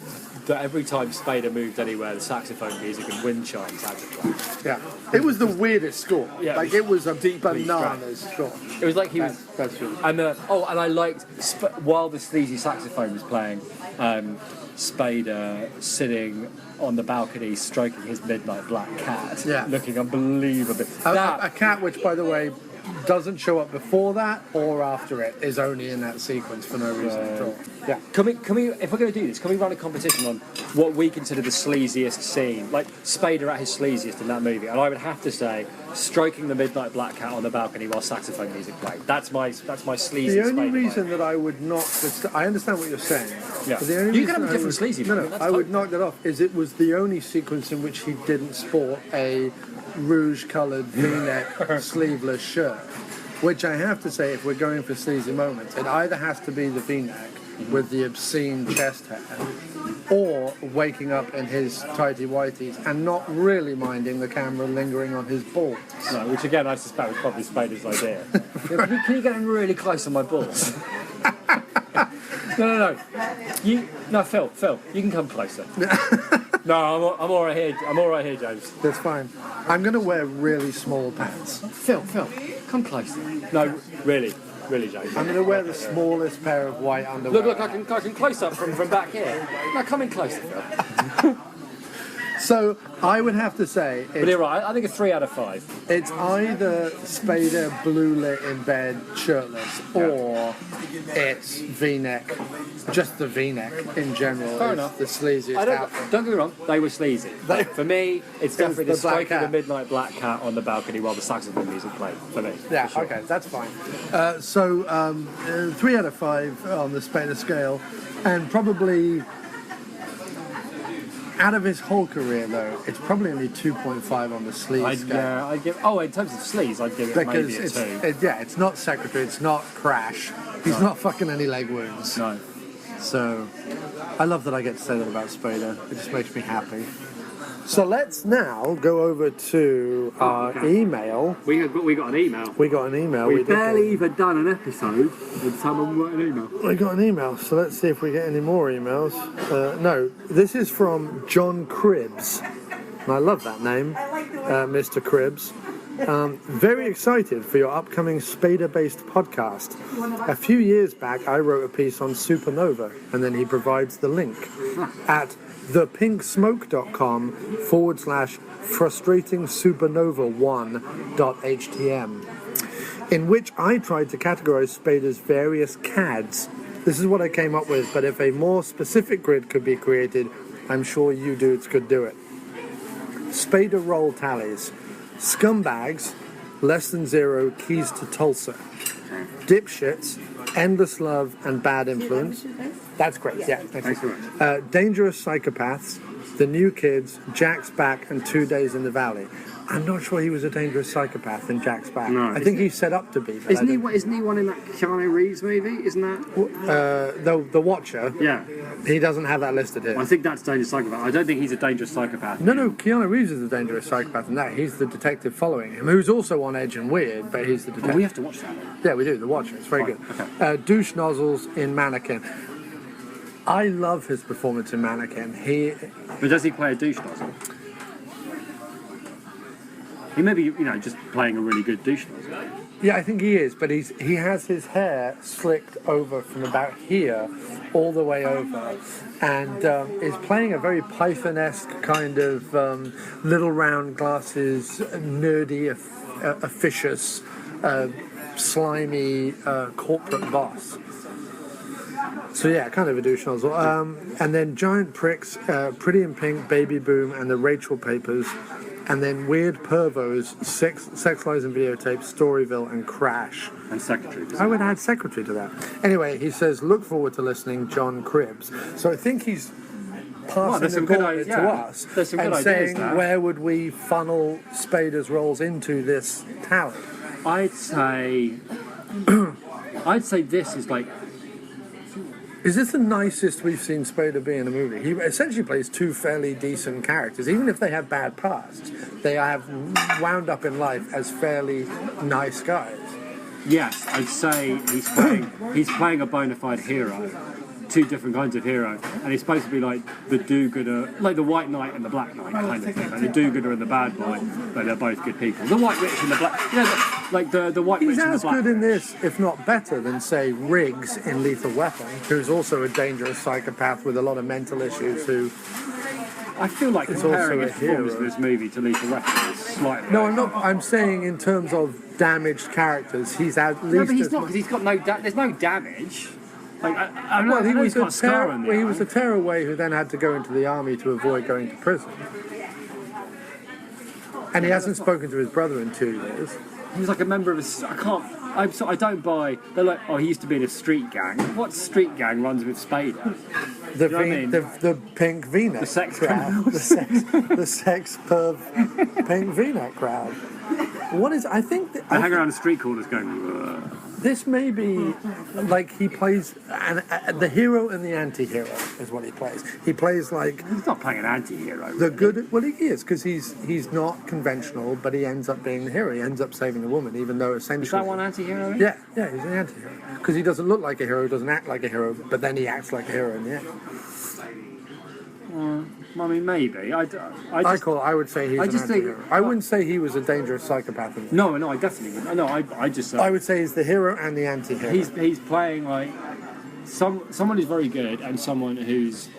that every time Spader moved anywhere, the saxophone music and wind chimes had to play. Yeah, it was the weirdest score. Yeah, like it was a deeply bananas score. It was like he was. That's true. And I liked while the sleazy saxophone was playing, Spader sitting on the balcony stroking his midnight black cat, looking unbelievable. A cat, which by the way, doesn't show up before that or after it, is only in that sequence for no reason at all. Yeah. Can we, if we're going to do this, can we run a competition on what we consider the sleaziest scene? Like Spader at his sleaziest in that movie. And I would have to say stroking the midnight black cat on the balcony while saxophone music played. That's my sleazy. The only Spader reason vibe. that I would not, I understand what you're saying. Yeah. But the only You can have reason a I different would- sleazy. No, I mean, no, that's I would fine. knock that off. Is it was the only sequence in which he didn't sport a rouge-coloured V-neck sleeveless shirt. Which I have to say, if we're going for sleazy moments, it either has to be the V-neck with the obscene chest hair, or waking up in his tighty whities and not really minding the camera lingering on his balls. No, which again I suspect was probably Spader's idea. Yeah, can you get him really close on my balls? No. Phil, you can come closer. No, I'm all right here. I'm all right here, James. That's fine. I'm going to wear really small pants. Phil, come closer. No, really, James. I'm going to wear the smallest pair of white underwear. Look, I can close up from back here. No, come in closer, Phil. So I would have to say But you're right. I think a 3 out of 5. it's either Spader blue lit in bed shirtless, or it's V-neck, just the V-neck in general. Fair is enough. the sleaziest outfit. Don't get me wrong. They were sleazy. For me, it's definitely the the black stroking the cat. midnight black cat on the balcony while the saxophone music played. For me. Yeah, for sure. okay, that's fine. 3 out of 5 on the Spader scale, and probably out of his whole career, though, it's probably only 2.5 on the sleaze scale. I'd give. Oh, in terms of sleaze, I'd give it Because maybe a it's 2. it's not Secretary, it's not Crash. He's not fucking any leg wounds. No. So, I love that I get to say that about Spader. It just makes me happy. So let's now go over to our email. We got an email. We got an email. We've We did barely even done an episode and someone wrote an email. We got an email, so let's see if we get any more emails. No, this is from John Cribbs. And I love that name, Mr. Cribbs. Very excited for your upcoming Spader-based podcast. A few years back, I wrote a piece on Supernova, and then he provides the link at thepinksmoke.com/frustratingSupernova1.htm, in which I tried to categorize Spader's various CADs. This is what I came up with, but if a more specific grid could be created, I'm sure you dudes could do it. Spader roll tallies. Scumbags, less than 0, keys to Tulsa. Dipshits, endless love and bad influence. That's great, yeah. Thanks very much. Dangerous psychopaths, the new kids, Jack's back, and 2 days in the valley. I'm not sure he was a dangerous psychopath in Jack's back. No. I think he's set up to be. but I Isn't he don't- one in that Keanu Reeves movie? Isn't that? The Watcher, Yeah. he doesn't have that listed here. I think that's dangerous psychopath. I don't think he's a dangerous psychopath. No, Keanu Reeves is the dangerous psychopath in that. He's the detective following him, who's also on edge and weird, but he's the detective. Oh, we have to watch that. Yeah, we do. The Watcher. It's very Fine, good. Douche nozzles in Mannequin. I love his performance in Mannequin. But does he play a douche nozzle? He may be, just playing a really good douche nozzle. Yeah, I think he is, but he has his hair slicked over from about here all the way over, and is playing a very Python-esque kind of little round glasses, nerdy, officious, slimy corporate boss. So yeah, kind of a douche nozzle. And then Giant Pricks, Pretty in Pink, Baby Boom, and the Rachel Papers. And then Weird Pervos, Sex Lies and Videotapes, Storyville, and Crash. And Secretary. I would add Secretary to that. Anyway, he says, look forward to listening, John Cribbs. So I think he's passing there's the some good gauntlet ideas, to yeah. us There's some and good saying, ideas there. where would we funnel Spader's roles into this tally? I'd say this is like. Is this the nicest we've seen Spader be in a movie? He essentially plays two fairly decent characters. Even if they have bad pasts, they have wound up in life as fairly nice guys. Yes, I'd say he's playing a bona fide hero. Two different kinds of hero, and he's supposed to be like the do-gooder, like the white knight and the black knight kind of thing. Like the do-gooder and the bad boy, but they're both good people. The white witch and the black, like the white witch He's and the as black. good in this, if not better, than, say, Riggs in Lethal Weapon, who's also a dangerous psychopath with a lot of mental issues who... I feel like It's comparing also his a hero. performance in this movie to Lethal Weapon is slightly. No, I'm not. I'm saying in terms of damaged characters, he's at least... No, but he's as not, because he's got no. There's no damage. Like I Well, he know was he's got a scar on the he eye. was a tearaway who then had to go into the army to avoid going to prison. And he hasn't spoken to his brother in 2 years. He was like a member of a. I don't buy. They're like, oh, he used to be in a street gang. What street gang runs with Spader? The, You know what I mean? the pink V-neck The sex crowd. criminals. the sex perv pink V-neck crowd. What is... I think... They hang around the street corners going. Ugh. This may be like he plays the hero and the anti-hero is what he plays. He plays like He's not playing an anti-hero. the good. Well, he is because he's not conventional, but he ends up being the hero. He ends up saving the woman, even though essentially. Is that one anti-hero? Yeah, he's an anti-hero because he doesn't look like a hero, doesn't act like a hero, but then he acts like a hero in the end. I mean, maybe. I would say he's I an just think- anti-hero. I wouldn't say he was a dangerous psychopath. No, I definitely wouldn't. No, I just. I would say he's the hero and the anti-hero. He's playing like someone who's very good and someone who's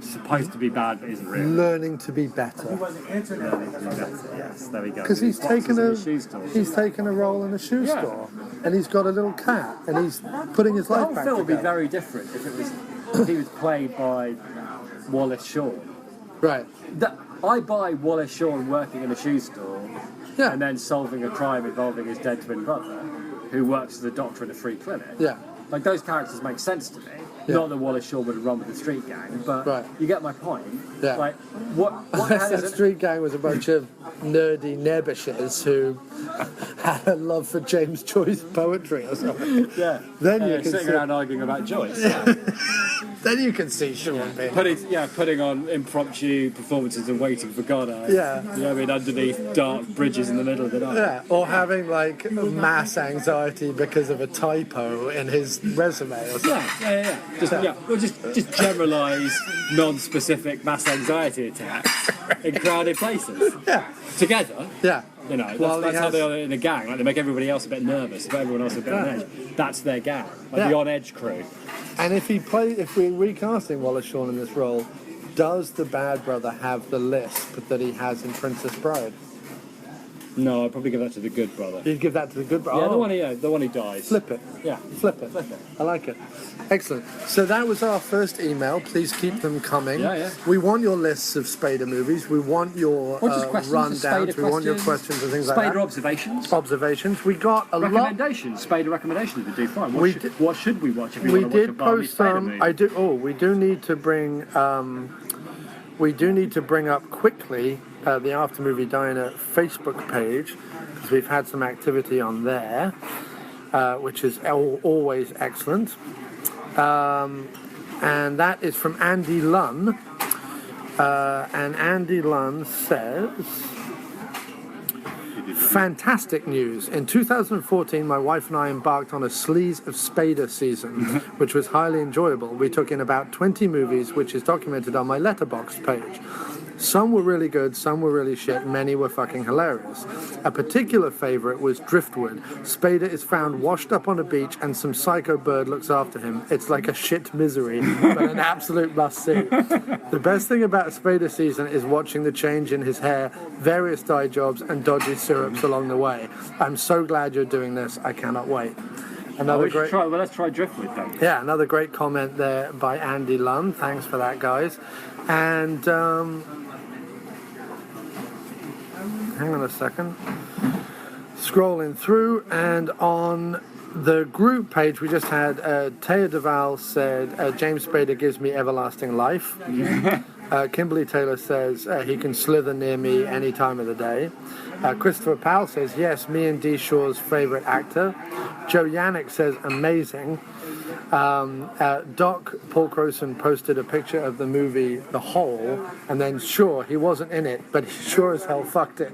supposed to be bad but isn't really. learning to be better. Yes, there we go. Because he's taken Boxes in shoe store. a role in a shoe store, and he's got a little cat, and he's putting his The life whole back film would be together. very different if he was played by Wallace Shawn. Right. I buy Wallace Shawn working in a shoe store Yeah. and then solving a crime involving his dead twin brother, who works as a doctor in a free clinic. Yeah. Like, those characters make sense to me. Yeah. Not that Wallace Shawn would have run with the street gang, but Right. you get my point. Yeah. Like, what Unless has that street gang was a bunch of nerdy nebbishes who had a love for James Joyce poetry or something. Yeah. Then you can sitting see. around arguing about Joyce. Then you can see Sean being. Putting on impromptu performances and waiting for Godot. Yeah. You know what I mean? Underneath dark bridges in the middle of the night. Yeah, or having like mass anxiety because of a typo in his resume or something. Yeah. Just generalised, non-specific mass anxiety attacks in crowded places. Yeah. Together. Yeah. You know, Well, that's he how has- they are in a gang. Like, they make everybody else a bit nervous, but everyone else a bit on edge. That's their gang, like Yeah. the on-edge crew. And if we're recasting Wallace Shawn in this role, does the bad brother have the lisp that he has in Princess Bride? No, I'd probably give that to the good brother. You'd give that to the good brother? Yeah, the one who dies. Flip it. Yeah. Flip it. I like it. Excellent. So that was our first email. Please keep them coming. Yeah. We want your lists of Spader movies. We want your Or just questions, rundowns. Spader We want your questions and things like that. Spader observations. Observations. We got a lot. Recommendations. Spader recommendations would do fine. What should we watch if we We want to watch a did Barbie post Spader some. movie? We do need to bring. We do need to bring up quickly the After Movie Diner Facebook page because we've had some activity on there, which is always excellent. And that is from Andy Lunn. And Andy Lunn says, fantastic news. In 2014, my wife and I embarked on a sleaze of Spader season, which was highly enjoyable. We took in about 20 movies, which is documented on my Letterboxd page. Some were really good, some were really shit, many were fucking hilarious. A particular favourite was Driftwood. Spader is found washed up on a beach and some psycho bird looks after him. It's like a shit misery, but an absolute must-see. The best thing about Spader season is watching the change in his hair, various dye jobs and dodgy syrups along the way. I'm so glad you're doing this, I cannot wait. Let's try Driftwood then. Yeah, another great comment there by Andy Lunn. Thanks for that, guys. And hang on a second. Scrolling through, and on the group page we just had Taya Duval said James Spader gives me everlasting life. Kimberly Taylor says he can slither near me any time of the day. Christopher Powell says yes, me and Dee Shaw's favourite actor. Joe Yannick says amazing. Doc Paul Croson posted a picture of the movie The Hole, and then sure, he wasn't in it, but he sure as hell fucked it.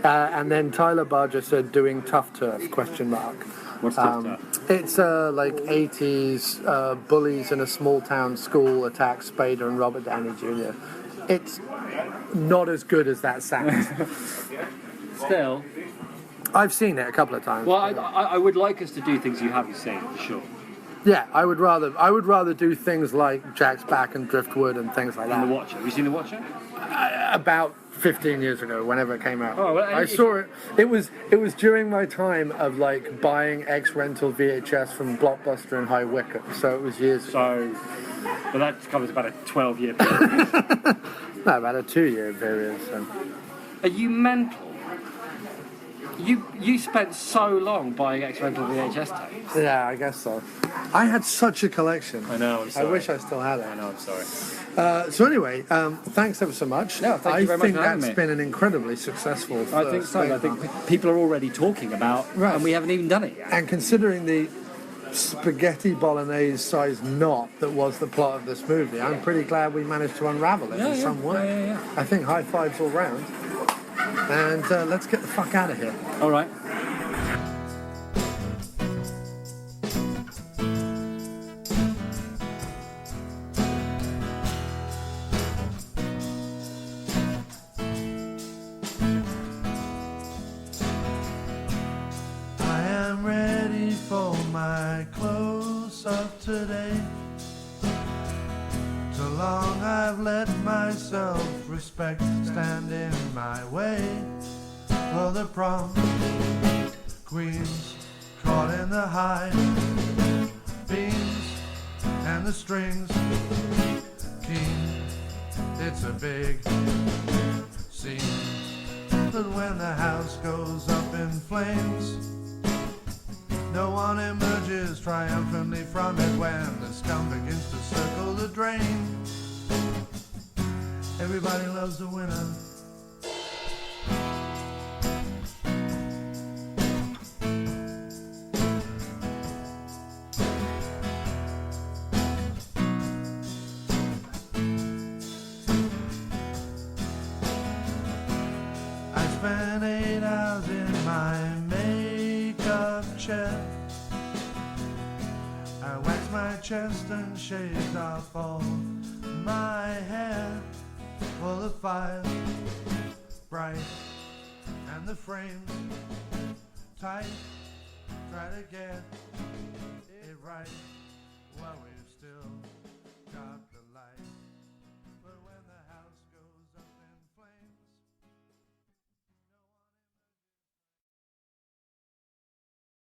And then Tyler Barger said doing Tough Turf, question mark. What's Tough Turf? It's like 80s bullies in a small town school attack Spader and Robert Downey Jr. It's not as good as that sounds. Still. I've seen it a couple of times. Well, I would like us to do things you haven't seen, for sure. Yeah, I would rather do things like Jack's Back and Driftwood and things like that. And The Watcher. Have you seen The Watcher? About 15 years ago, whenever it came out. Oh, well, I saw it. It was during my time of like buying ex-rental VHS from Blockbuster in High Wycombe, so it was years ago. But that covers about a 12-year period. No, about a 2-year period. So. Are you mental? You spent so long buying experimental VHS tapes. Yeah, I guess so. I had such a collection. I know, I'm I sorry. wish I still had it. I know, I'm sorry. So anyway, thanks ever so much. No, thank you very much I think for having that's me. been an incredibly successful I think first so. I thing. think people are already talking about, Right. and we haven't even done it yet. And considering the spaghetti bolognese sized knot that was the plot of this movie, I'm pretty glad we managed to unravel it in some way. Yeah. I think high fives all round. And let's get the fuck out of here. All right. I am ready for my close-up today. Too long I've let my self-respect stand in my way. For the prom queens caught in the high beams and the strings keen. It's a big scene. But when the house goes up in flames, no one emerges triumphantly from it. When the scum begins to circle the drain, everybody loves the winner. I spent 8 hours in my makeup chair. I waxed my chest and shaved off all my hair. For the fire bright and the frames tight. Try to get it right.